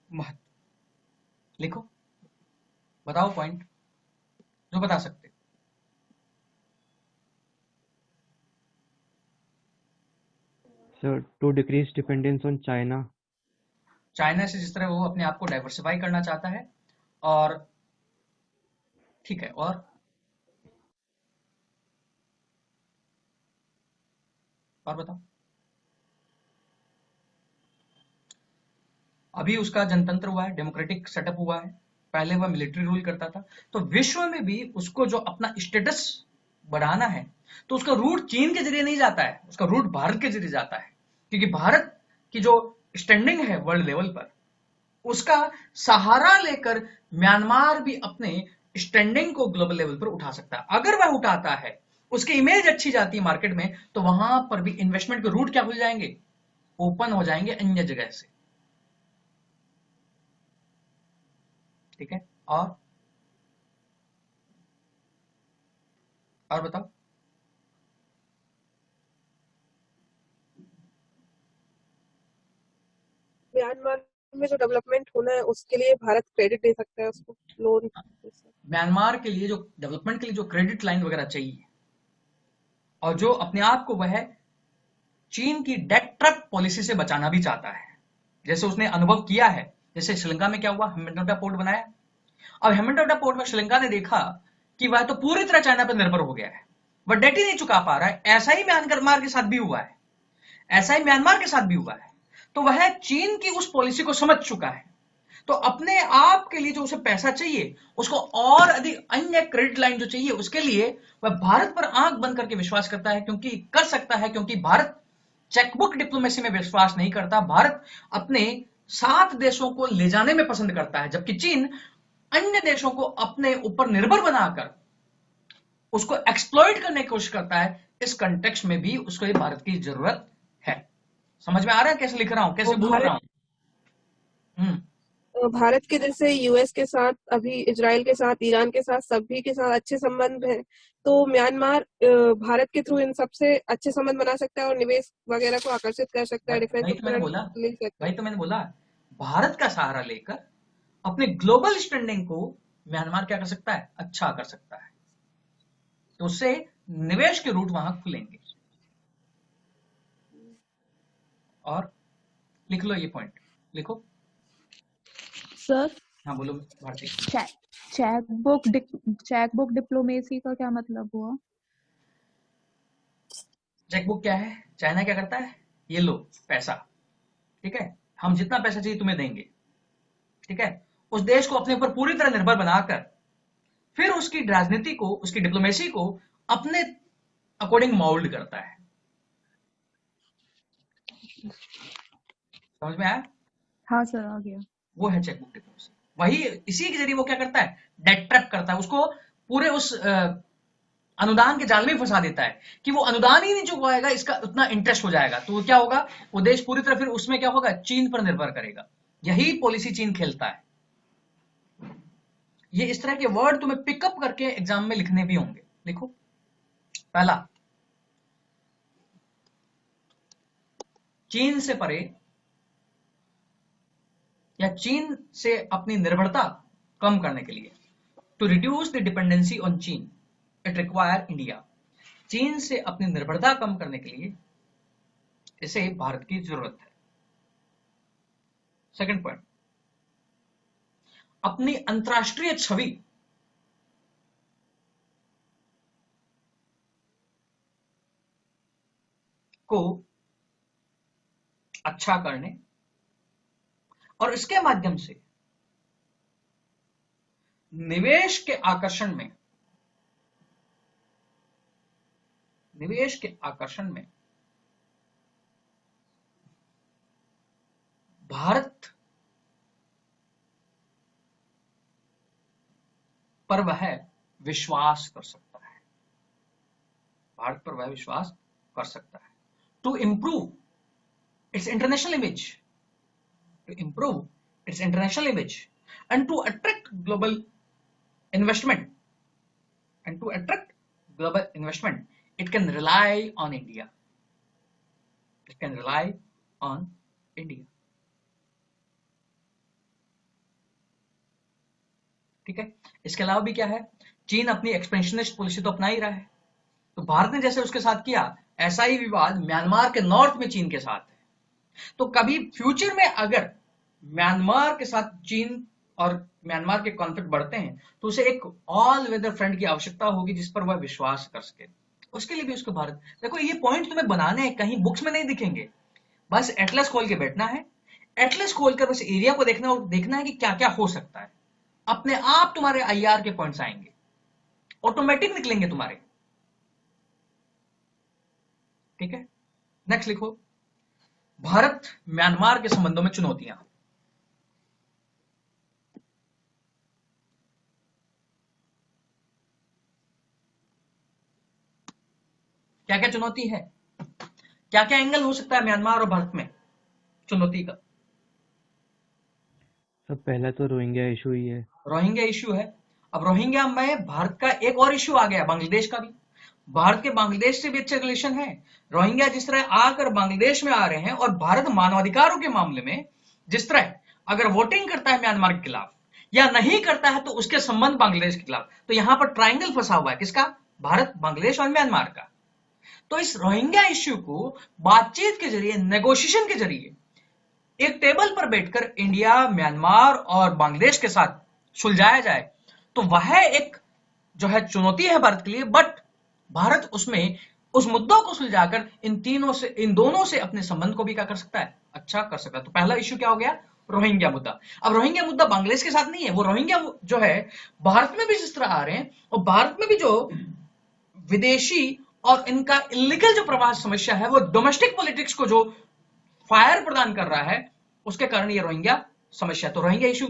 महत्व लिखो, बताओ पॉइंट जो बता सकते। Sir, to decrease dependence on China से जिस तरह वो अपने आप को डाइवर्सिफाई करना चाहता है, और ठीक है, और बताओ। अभी उसका जनतंत्र हुआ है, डेमोक्रेटिक सेटअप हुआ है, पहले वह मिलिट्री रूल करता था, तो विश्व में भी उसको जो अपना स्टेटस बढ़ाना है तो उसका रूट चीन के जरिए नहीं जाता है, उसका रूट भारत के जरिए जाता है, क्योंकि भारत की जो स्टैंडिंग है वर्ल्ड लेवल पर, उसका सहारा लेकर म्यांमार भी अपने स्टैंडिंग को ग्लोबल लेवल पर उठा सकता है। अगर वह उठाता है, उसकी इमेज अच्छी जाती है मार्केट में, तो वहां पर भी इन्वेस्टमेंट के रूट क्या खुल जाएंगे, ओपन हो जाएंगे अन्य जगह से। ठीक है, और बताओ। म्यांमार में जो डेवलपमेंट होना है उसके लिए भारत क्रेडिट दे सकता है उसको, लोन। म्यांमार के लिए जो डेवलपमेंट के लिए जो क्रेडिट लाइन वगैरह चाहिए, और जो अपने आप को वह चीन की डेट ट्रैप पॉलिसी से बचाना भी चाहता है, जैसे उसने अनुभव किया है। जैसे श्रीलंका में क्या हुआ, हेम्बनटोटा पोर्ट बनाया। अब हेम्बनटोटा पोर्ट में श्रीलंका ने देखा कि वह तो पूरी तरह चाइना पर निर्भर हो गया है, वह डेट ही नहीं चुका पा रहा है। ऐसा ही म्यांमार के साथ भी हुआ है, ऐसा ही म्यांमार के साथ भी हुआ है। तो वह चीन की उस पॉलिसी को समझ चुका है, तो अपने आप के लिए जो उसे पैसा चाहिए, उसको और अधिक अन्य क्रेडिट लाइन जो चाहिए, उसके लिए वह भारत पर आंख बंद करके विश्वास करता है, क्योंकि कर सकता है, क्योंकि भारत चेकबुक डिप्लोमेसी में विश्वास नहीं करता। भारत अपने 7 देशों को ले जाने में पसंद करता है, जबकि चीन अन्य देशों को अपने ऊपर निर्भर बनाकर उसको एक्सप्लॉइट करने की कोशिश करता है। इस कंटेक्स्ट में भी उसको भारत की जरूरत है। समझ में आ रहा है कैसे लिख रहा हूं, कैसे बोल रहा हूं? भारत के जैसे यूएस के साथ, अभी इजराइल के साथ, ईरान के साथ, सभी के साथ अच्छे संबंध हैं, तो म्यांमार भारत के थ्रू इन सबसे अच्छे संबंध बना सकता है और निवेश वगैरह को आकर्षित कर सकता है, डिफेंस वही तो मैंने उपकरण बोला, ले सकता है। वही तो मैंने बोला, भारत का सहारा लेकर अपने ग्लोबल स्टैंडिंग को म्यांमार क्या कर सकता है, अच्छा कर सकता है। तो उससे निवेश के रूट वहां खुलेंगे। और लिख लो ये पॉइंट, लिखो। सर, हाँ बोलो भारती। चेकबुक डिप्लोमेसी का क्या मतलब हुआ? चेकबुक क्या है, चाइना क्या करता है, ये लो पैसा, ठीक है, हम जितना पैसा चाहिए तुम्हें देंगे, ठीक है। उस देश को अपने ऊपर पूरी तरह निर्भर बनाकर फिर उसकी राजनीति को, उसकी डिप्लोमेसी को अपने अकॉर्डिंग मोल्ड करता है। समझ में आया? हाँ सर, आ गया। वो है चेकबुक डिप्लोमेसी। वही इसी के जरिए वो क्या करता है, डेट ट्रैप करता है, उसको पूरे उस अनुदान के जाल में फंसा देता है कि वो अनुदान ही नहीं चुकाएगा, इसका उतना इंटरेस्ट हो जाएगा। तो क्या होगा, वो देश पूरी तरह फिर उसमें क्या होगा, चीन पर निर्भर करेगा। यही पॉलिसी चीन खेलता है। ये इस तरह के वर्ड तुम्हें पिकअप करके एग्जाम में लिखने भी होंगे। देखो, पहला, चीन से परे या चीन से अपनी निर्भरता कम करने के लिए, to reduce the dependency on चीन इट रिक्वायर इंडिया। चीन से अपनी निर्भरता कम करने के लिए इसे भारत की जरूरत है। सेकंड पॉइंट, अपनी अंतरराष्ट्रीय छवि को अच्छा करने और इसके माध्यम से निवेश के आकर्षण में, भारत पर वह विश्वास कर सकता है, भारत पर वह विश्वास कर सकता है। To improve its international image, and to attract global investment, it can rely on India, ठीक है। इसके अलावा भी क्या है, चीन अपनी एक्सपेंशनिस्ट पॉलिसी तो अपना ही रहा है, तो भारत ने जैसे उसके साथ किया, ऐसा ही विवाद म्यांमार के नॉर्थ में चीन के साथ है। तो कभी फ्यूचर में अगर म्यांमार के साथ चीन और म्यांमार के कॉन्फ्लिक्ट बढ़ते हैं, तो उसे एक ऑल वेदर फ्रेंड की आवश्यकता होगी जिस पर वह विश्वास कर सके। उसके लिए भी उसको भारत, देखो ये पॉइंट तुम्हें बनाने हैं, कहीं बुक्स में नहीं दिखेंगे, बस एटलस खोल के बैठना है, एटलस खोलकर बस एरिया को देखना और देखना है कि क्या क्या हो सकता है। अपने आप तुम्हारे आईआर के पॉइंट्स आएंगे, ऑटोमेटिक निकलेंगे तुम्हारे, ठीक है। नेक्स्ट लिखो, भारत म्यांमार के संबंधों में चुनौतियां। क्या क्या चुनौती है, क्या क्या एंगल हो सकता है म्यांमार और भारत में, चुनौती का? सब पहला तो रोहिंग्या इशू ही है। रोहिंग्या इश्यू है। अब रोहिंग्या में भारत का एक और इश्यू आ गया, बांग्लादेश का भी। भारत के बांग्लादेश से भी अच्छे रिलेशन है। रोहिंग्या जिस तरह आकर बांग्लादेश में आ रहे हैं, और भारत मानवाधिकारों के मामले में जिस तरह अगर वोटिंग करता है म्यांमार के खिलाफ या नहीं करता है तो उसके संबंध बांग्लादेश के खिलाफ, तो यहां पर ट्राइंगल फंसा हुआ है, किसका? भारत, बांग्लादेश और म्यांमार का। तो इस रोहिंग्या इश्यू को बातचीत के जरिए, नेगोशिएशन के जरिए एक टेबल पर बैठकर इंडिया, म्यांमार और बांग्लादेश के साथ सुलझाया जाए, तो वह एक जो है चुनौती है भारत के लिए। बट भारत उसमें उस मुद्दों को सुलझाकर इन दोनों से अपने संबंध को भी क्या कर सकता है? अच्छा कर सकता है। तो पहला इश्यू क्या हो गया? रोहिंग्या मुद्दा। अब रोहिंग्या मुद्दा बांग्लादेश के साथ नहीं है, वो रोहिंग्या जो है भारत में भी जिस तरह आ रहे हैं, और भारत में भी जो विदेशी और इनका इलीगल जो प्रवास समस्या है, वो डोमेस्टिक पॉलिटिक्स को जो फायर प्रदान कर रहा है, उसके कारण ये रोहिंग्या समस्या। तो रोहिंग्या इशू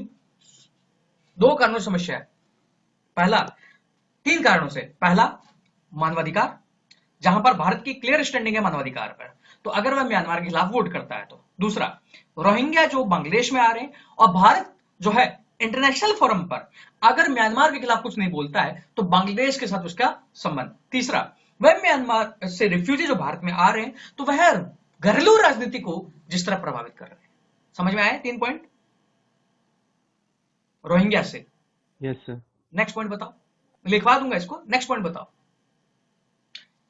दो कारणों से समस्या है। पहला, तीन कारणों से। पहला, मानवाधिकार, जहां पर भारत की क्लियर स्टैंडिंग है मानवाधिकार पर, तो अगर वह म्यांमार के खिलाफ वोट करता है तो। दूसरा, रोहिंग्या जो बांग्लादेश में आ रहे हैं, और भारत जो है इंटरनेशनल फोरम पर अगर म्यांमार के खिलाफ कुछ नहीं बोलता है तो बांग्लादेश के साथ उसका संबंध। तीसरा, वह म्यांमार से रिफ्यूजी जो भारत में आ रहे हैं, तो वह घरेलू राजनीति को जिस तरह प्रभावित कर रहे हैं। समझ में आए तीन पॉइंट रोहिंग्या से? Yes sir. नेक्स्ट पॉइंट बताओ, लिखवा दूंगा इसको। नेक्स्ट पॉइंट बताओ।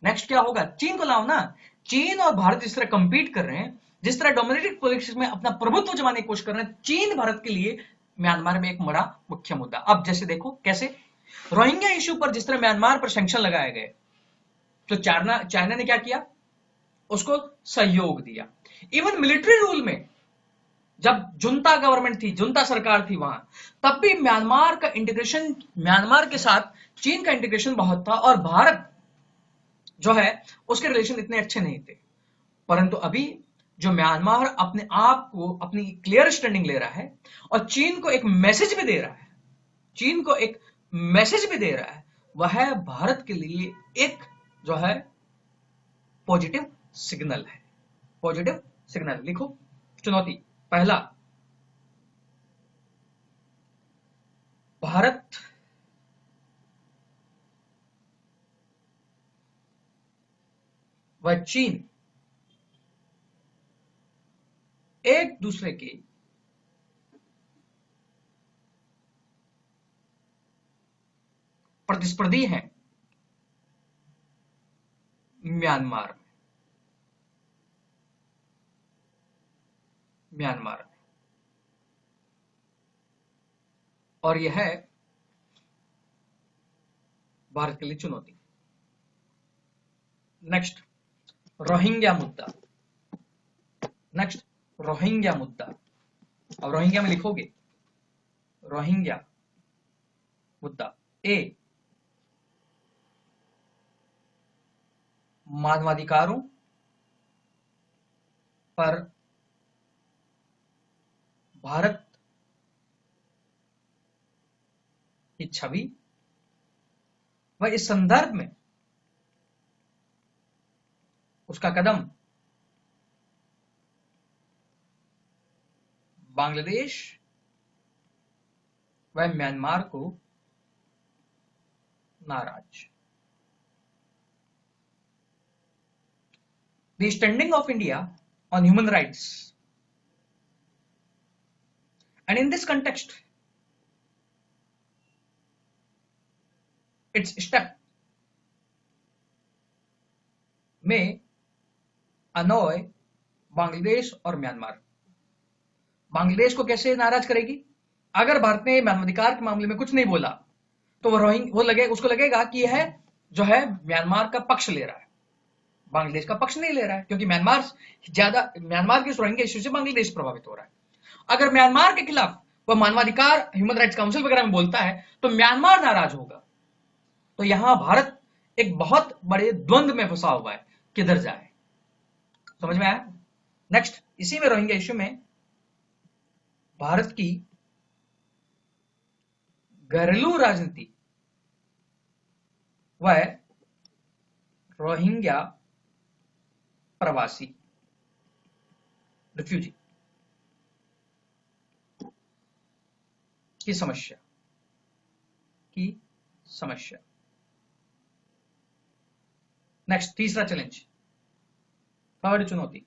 नेक्स्ट क्या होगा? चीन को लाओ ना। चीन और भारत जिस तरह कंपीट कर रहे हैं, जिस तरह डोमिनेटिक पॉलिटिक्स में अपना प्रभुत्व जमाने की कोशिश कर रहे हैं, चीन भारत के लिए म्यांमार में एक बड़ा मुख्य मुद्दा। अब जैसे देखो कैसे रोहिंग्या इश्यू पर जिस तरह म्यांमार पर सैंक्शन लगाए गए, तो चाइना ने क्या किया? उसको सहयोग दिया। इवन मिलिट्री रूल में जब जुंता गवर्नमेंट थी, जुंता सरकार थी वहां, तब भी म्यांमार का इंटीग्रेशन, म्यांमार के साथ चीन का इंटीग्रेशन बहुत था, और भारत जो है उसके रिलेशन इतने अच्छे नहीं थे। परंतु अभी जो म्यांमार अपने आप को, अपनी क्लियर स्टैंडिंग ले रहा है, और चीन को एक मैसेज भी दे रहा है, चीन को एक मैसेज भी दे रहा है, वह भारत के लिए एक जो है पॉजिटिव सिग्नल है। पॉजिटिव सिग्नल लिखो। चुनौती, पहला, भारत व चीन एक दूसरे के प्रतिस्पर्धी हैं म्यांमार में। और यह है भारत के लिए चुनौती। नेक्स्ट, रोहिंग्या मुद्दा। नेक्स्ट, रोहिंग्या मुद्दा। अब रोहिंग्या में लिखोगे रोहिंग्या मुद्दा। ए, मानवाधिकारों पर भारत की छवि व इस संदर्भ में उसका कदम बांग्लादेश व म्यांमार को नाराज। The standing of India on human rights, and in this context its step may annoy Bangladesh और म्यांमार। बांग्लादेश को कैसे नाराज करेगी? अगर भारत ने मानवाधिकार के मामले में कुछ नहीं बोला, तो उसको लगेगा कि यह जो है म्यांमार का पक्ष ले रहा है, बांग्लादेश का पक्ष नहीं ले रहा है, क्योंकि म्यांमार के रोहिंग्या इश्यू से बांग्लादेश प्रभावित हो रहा है। अगर म्यांमार के खिलाफ वह मानवाधिकार, ह्यूमन राइट्स काउंसिल वगैरह में बोलता है, तो म्यांमार नाराज होगा। तो यहां भारत एक बहुत बड़े द्वंद्व में फंसा हुआ है, किधर जाए। समझ में आया? नेक्स्ट, इसी में रोहिंग्या इश्यू में भारत की घरेलू राजनीति व रोहिंग्या प्रवासी, रिफ्यूजी, की समस्या, की समस्या। नेक्स्ट, तीसरा चैलेंज, थर्ड चुनौती।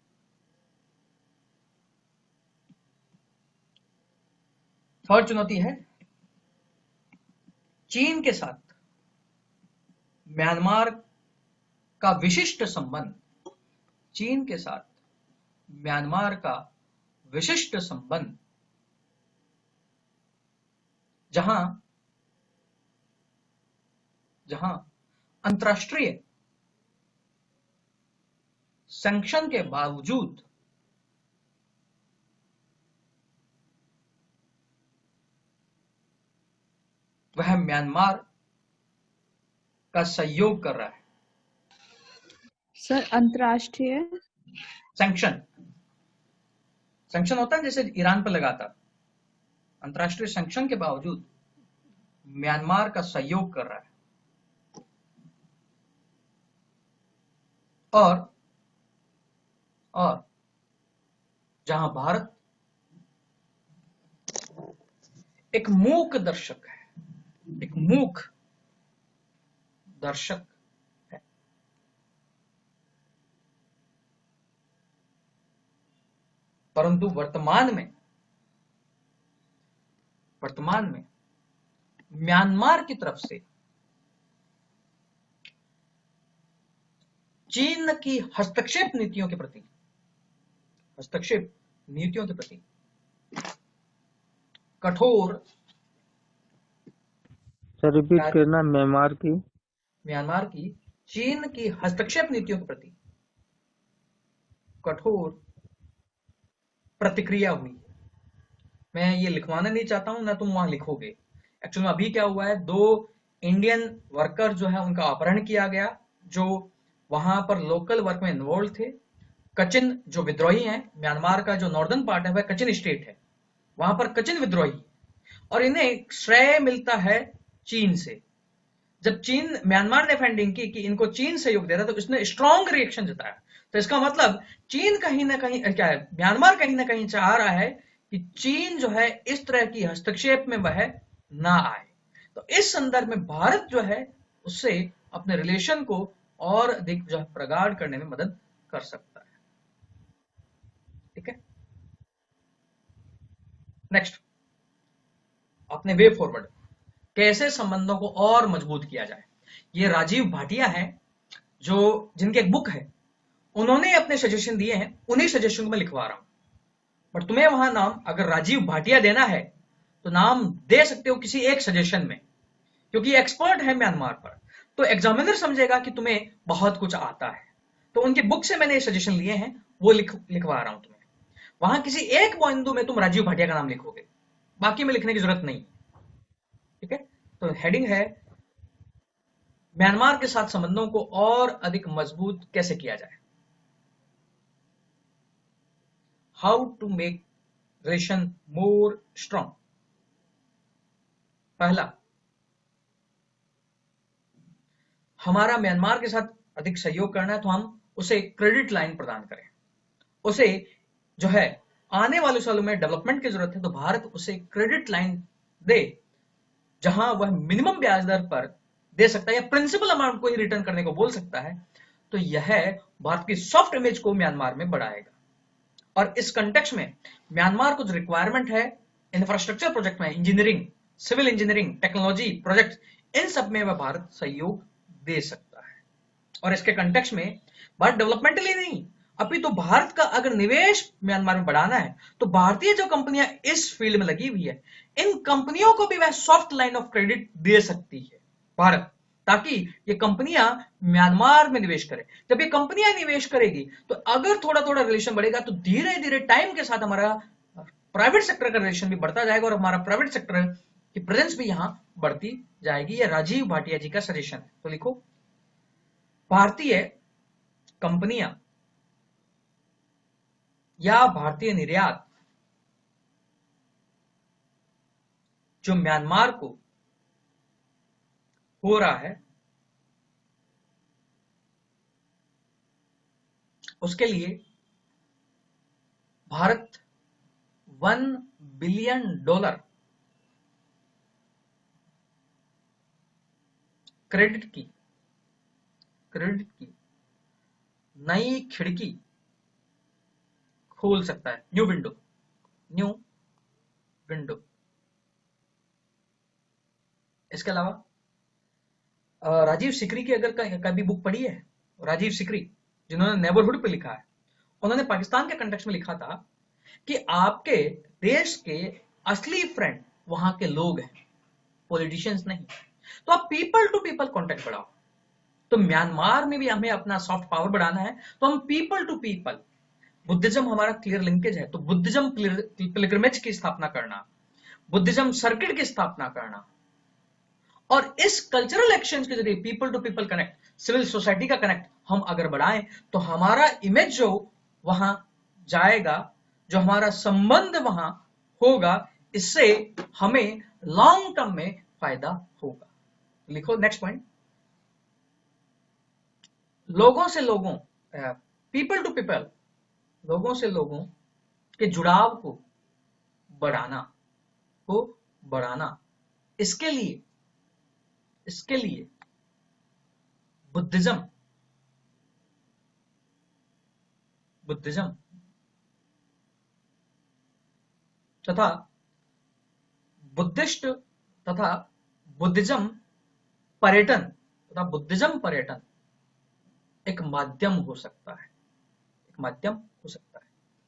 थर्ड चुनौती है चीन के साथ म्यांमार का विशिष्ट संबंध। चीन के साथ म्यांमार का विशिष्ट संबंध, जहां अंतर्राष्ट्रीय सैंक्शन के बावजूद वह म्यांमार का सहयोग कर रहा है। सर अंतर्राष्ट्रीय सैंक्शन होता है जैसे ईरान पर लगाता, अंतर्राष्ट्रीय सैंक्शन के बावजूद म्यांमार का सहयोग कर रहा है। और जहां भारत एक मूक दर्शक है, एक मूक दर्शक है, परंतु वर्तमान में म्यांमार की तरफ से चीन की हस्तक्षेप नीतियों के प्रति कठोर, सर रिपीट करना, म्यांमार की चीन की हस्तक्षेप नीतियों के प्रति कठोर प्रतिक्रिया हुई। मैं ये लिखवाना नहीं चाहता हूं, ना तुम वहां लिखोगे। एक्चुअली अभी क्या हुआ है, 2 इंडियन वर्कर जो है उनका अपहरण किया गया, जो वहां पर लोकल वर्क में इन्वॉल्व थे। कचिन जो विद्रोही हैं, म्यांमार का जो नॉर्दर्न पार्ट है वह कचिन स्टेट है, वहां पर कचिन विद्रोही, और इन्हें श्रेय मिलता है चीन से। जब चीन, म्यांमार ने फाइंडिंग की कि इनको चीन सहयोग दे रहा, तो इसने स्ट्रॉन्ग रिएक्शन जताया। तो इसका मतलब चीन कहीं ना कहीं क्या है, म्यांमार कहीं ना कहीं चाह रहा है कि चीन जो है इस तरह की हस्तक्षेप में वह ना आए। तो इस संदर्भ में भारत जो है उससे अपने रिलेशन को और अधिक जो है प्रगाढ़ करने में मदद कर सकता है। ठीक है, नेक्स्ट, अपने वे फॉरवर्ड, कैसे संबंधों को और मजबूत किया जाए। ये राजीव भाटिया है, जो जिनकी एक बुक है, उन्होंने अपने सजेशन दिए हैं, उन्हीं सजेशन को मैं लिखवा रहा हूं। बट तुम्हें वहां नाम अगर राजीव भाटिया देना है तो नाम दे सकते हो किसी एक सजेशन में, क्योंकि एक्सपर्ट है म्यांमार पर, तो एग्जामिनर समझेगा कि तुम्हें बहुत कुछ आता है। तो उनकी बुक से मैंने सजेशन लिए हैं, वो लिखवा रहा हूं तुम्हें। वहां किसी एक बिंदु में तुम राजीव भाटिया का नाम लिखोगे, बाकी में लिखने की जरूरत नहीं। ठीक है, तो हेडिंग है म्यांमार के साथ संबंधों को और अधिक मजबूत कैसे किया जाए, how to make relation more strong. पहला, हमारा म्यांमार के साथ अधिक सहयोग करना है तो हम उसे क्रेडिट लाइन प्रदान करें। उसे जो है आने वाले सालों में डेवलपमेंट की जरूरत है, तो भारत उसे क्रेडिट लाइन दे, जहां वह मिनिमम ब्याज दर पर दे सकता है या प्रिंसिपल अमाउंट को ही रिटर्न करने को बोल सकता है। तो यह भारत की सॉफ्ट इमेज को म्यांमार में बढ़ाएगा। और इस कंटेक्स्ट में म्यांमार को जो रिक्वायरमेंट है इंफ्रास्ट्रक्चर प्रोजेक्ट में, engineering, civil engineering, technology project, इन सब में वह भारत सहयोग दे सकता है। और इसके कंटेक्स्ट में भारत डेवलपमेंटली नहीं, अभी तो भारत का अगर निवेश म्यांमार में बढ़ाना है तो भारतीय जो कंपनियां इस फील्ड में लगी हुई है, इन कंपनियों को भी वह सॉफ्ट लाइन ऑफ क्रेडिट दे सकती है भारत, ताकि ये कंपनियां म्यांमार में निवेश करें। जब ये कंपनियां निवेश करेगी तो अगर थोड़ा थोड़ा रिलेशन बढ़ेगा तो धीरे धीरे टाइम के साथ हमारा प्राइवेट सेक्टर का रिलेशन भी बढ़ता जाएगा और हमारा प्राइवेट सेक्टर की प्रेजेंस भी यहां बढ़ती जाएगी। ये राजीव भाटिया जी का सजेशन है, तो लिखो, भारतीय कंपनियां या भारतीय निर्यात जो म्यांमार को हो रहा है, उसके लिए भारत $1 बिलियन क्रेडिट की नई खिड़की खोल सकता है, न्यू विंडो। इसके अलावा राजीव सिकरी की अगर कभी बुक पढ़ी है, राजीव सिकरी जिन्होंने नेबरहुड पे लिखा है, उन्होंने पाकिस्तान के कंटेक्स्ट में लिखा था कि आपके देश के असली फ्रेंड वहां के लोग हैं, पॉलिटिशियंस नहीं। तो आप पीपल टू पीपल कॉन्टेक्ट बढ़ाओ। तो म्यांमार में भी हमें अपना सॉफ्ट पावर बढ़ाना है, तो हम पीपल टू पीपल, बुद्धिज्म हमारा क्लियर लिंकेज है, तो बुद्धिज्म पिलग्रिमेज की स्थापना करना, बुद्धिज्म सर्किट की स्थापना करना, और इस कल्चरल एक्शन के जरिए people to people connect, civil society का कनेक्ट हम अगर बढ़ाएं तो हमारा इमेज जो वहां जाएगा, जो हमारा संबंध वहां होगा, इससे हमें लॉन्ग टर्म में फायदा होगा। लिखो नेक्स्ट पॉइंट, लोगों से लोगों, पीपल टू पीपल, लोगों से लोगों के जुड़ाव को बढ़ाना, इसके लिए बुद्धिज्म तथा बुद्धिस्ट तथा बुद्धिज्म पर्यटन एक माध्यम हो सकता है,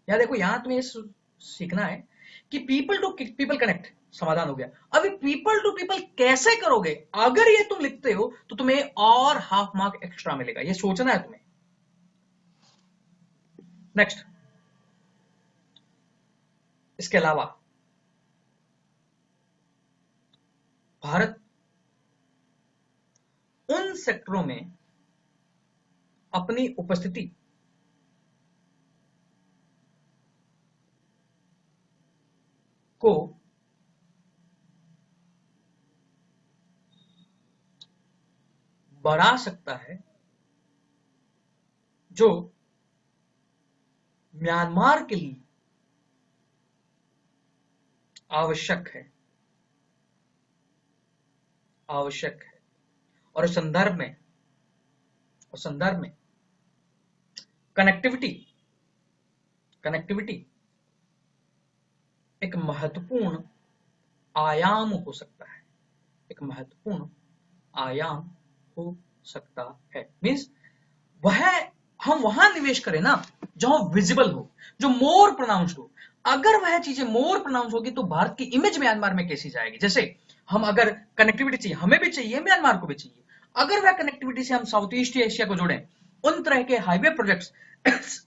यार देखो, यहां तुम्हें सीखना है कि पीपल टू पीपल कनेक्ट समाधान हो गया। अभी पीपल टू पीपल कैसे करोगे, अगर ये तुम लिखते हो तो तुम्हें और हाफ मार्क एक्स्ट्रा मिलेगा, ये सोचना है तुम्हें। नेक्स्ट, इसके अलावा भारत उन सेक्टरों में अपनी उपस्थिति को बढ़ा सकता है जो म्यांमार के लिए आवश्यक है। और इस संदर्भ में कनेक्टिविटी एक महत्वपूर्ण आयाम हो सकता है। मीन्स हम वहां निवेश करें ना जहां विजिबल हो, जो मोर प्रोनाउंस्ड हो। अगर वह चीजें मोर प्रोनाउंस होगी तो भारत की इमेज म्यांमार में कैसी जाएगी। जैसे हम अगर कनेक्टिविटी चाहिए, हमें भी चाहिए, म्यांमार को भी चाहिए, अगर वह कनेक्टिविटी से हम साउथ ईस्ट एशिया को जोड़ें, उन तरह के हाईवे प्रोजेक्ट्स,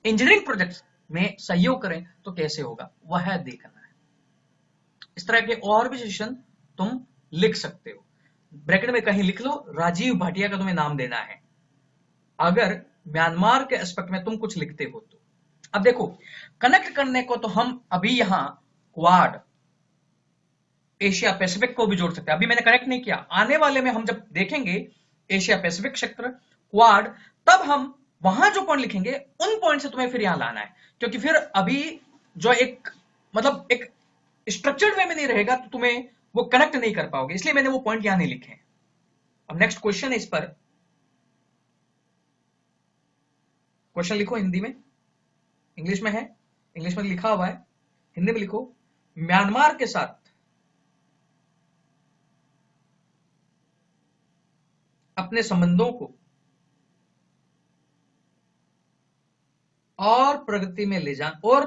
इंजीनियरिंग प्रोजेक्ट्स में सहयोग करें तो कैसे होगा, वह देखना है। इस तरह के और भी सेशन तुम लिख सकते हो, ब्रैकेट में कहीं लिख लो, राजीव भाटिया का तुम्हें नाम देना है अगर म्यांमार के एस्पेक्ट में तुम कुछ लिखते हो तो। अब देखो, कनेक्ट करने को तो हम अभी यहां क्वाड, एशिया पैसिफिक को भी जोड़ सकते हैं। अभी मैंने कनेक्ट नहीं किया, आने वाले में हम जब देखेंगे एशिया पैसिफिक क्षेत्र, क्वाड, तब हम वहां जो पॉइंट लिखेंगे उन पॉइंट से तुम्हें फिर यहां लाना है, क्योंकि फिर अभी जो एक स्ट्रक्चर्ड वे में नहीं रहेगा तो तुम्हें वो कनेक्ट नहीं कर पाओगे, इसलिए मैंने वो पॉइंट यहां नहीं लिखे। अब नेक्स्ट क्वेश्चन है, इस पर क्वेश्चन लिखो हिंदी में, इंग्लिश में है, इंग्लिश में लिखा हुआ है, हिंदी में लिखो। म्यांमार के साथ अपने संबंधों को और प्रगति में ले जाना, और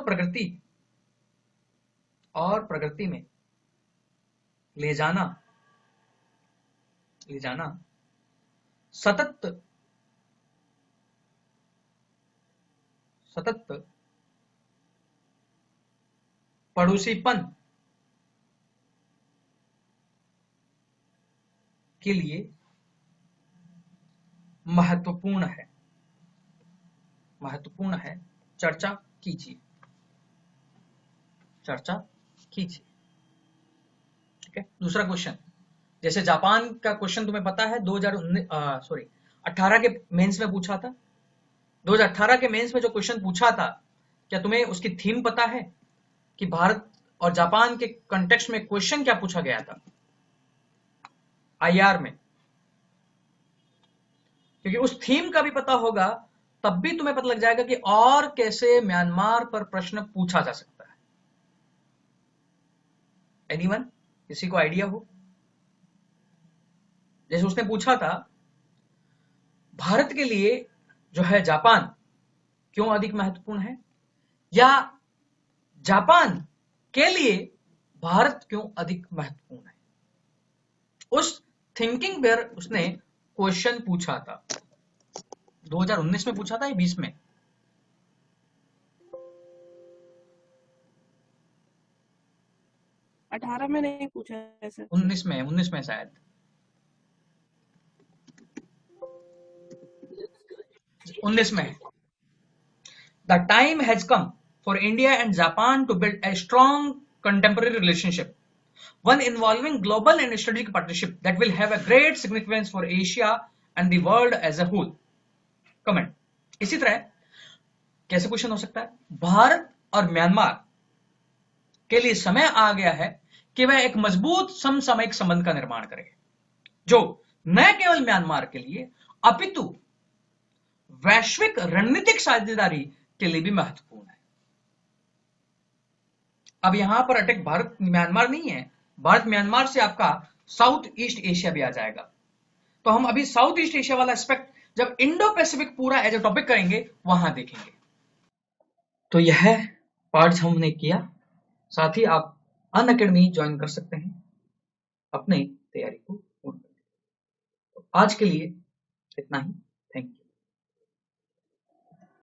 प्रगति में ले जाना सतत पड़ोसीपन के लिए महत्वपूर्ण है। चर्चा कीजिए। ठीक है। दूसरा क्वेश्चन, जैसे जापान का क्वेश्चन तुम्हें पता है 2018 के मेंस में पूछा था। 2018 के मेंस में जो क्वेश्चन पूछा था, क्या तुम्हें उसकी थीम पता है कि भारत और जापान के कॉन्टेक्स्ट में क्वेश्चन क्या पूछा गया था? आईआर में क्योंकि उस थीम का भी पता होगा, तब भी तुम्हें पता लग जाएगा कि और कैसे म्यांमार पर प्रश्न पूछा जा सकता है। एनीवन, किसी को आइडिया हो? जैसे उसने पूछा था, भारत के लिए जो है जापान क्यों अधिक महत्वपूर्ण है, या जापान के लिए भारत क्यों अधिक महत्वपूर्ण है। उस थिंकिंग पर उसने क्वेश्चन पूछा था। 2019 में पूछा था या 20 में? 18 में नहीं पूछा है सर। 19 में शायद। उन्नीस में। The time has come for India and Japan to build a strong contemporary relationship, one involving global and strategic partnership that will have a great significance for Asia and the world as a whole. Comment. इसी तरह कैसे question हो सकता है, भारत और Myanmar के लिए समय आ गया है कि वह एक मजबूत समसामयिक संबंध का निर्माण करे, जो न केवल म्यांमार के लिए अपितु वैश्विक रणनीतिक साझेदारी के लिए भी महत्वपूर्ण है। अब यहां पर अटैक भारत म्यांमार नहीं है, भारत म्यांमार से आपका साउथ ईस्ट एशिया भी आ जाएगा। तो हम अभी साउथ ईस्ट एशिया वाला एस्पेक्ट जब इंडो पैसिफिक पूरा एज ए टॉपिक करेंगे वहां देखेंगे। तो यह पार्ट हमने किया, साथ ही आप अनअकैडमी ज्वाइन कर सकते हैं अपनी तैयारी को पूर्ण करने। तो आज के लिए इतना ही।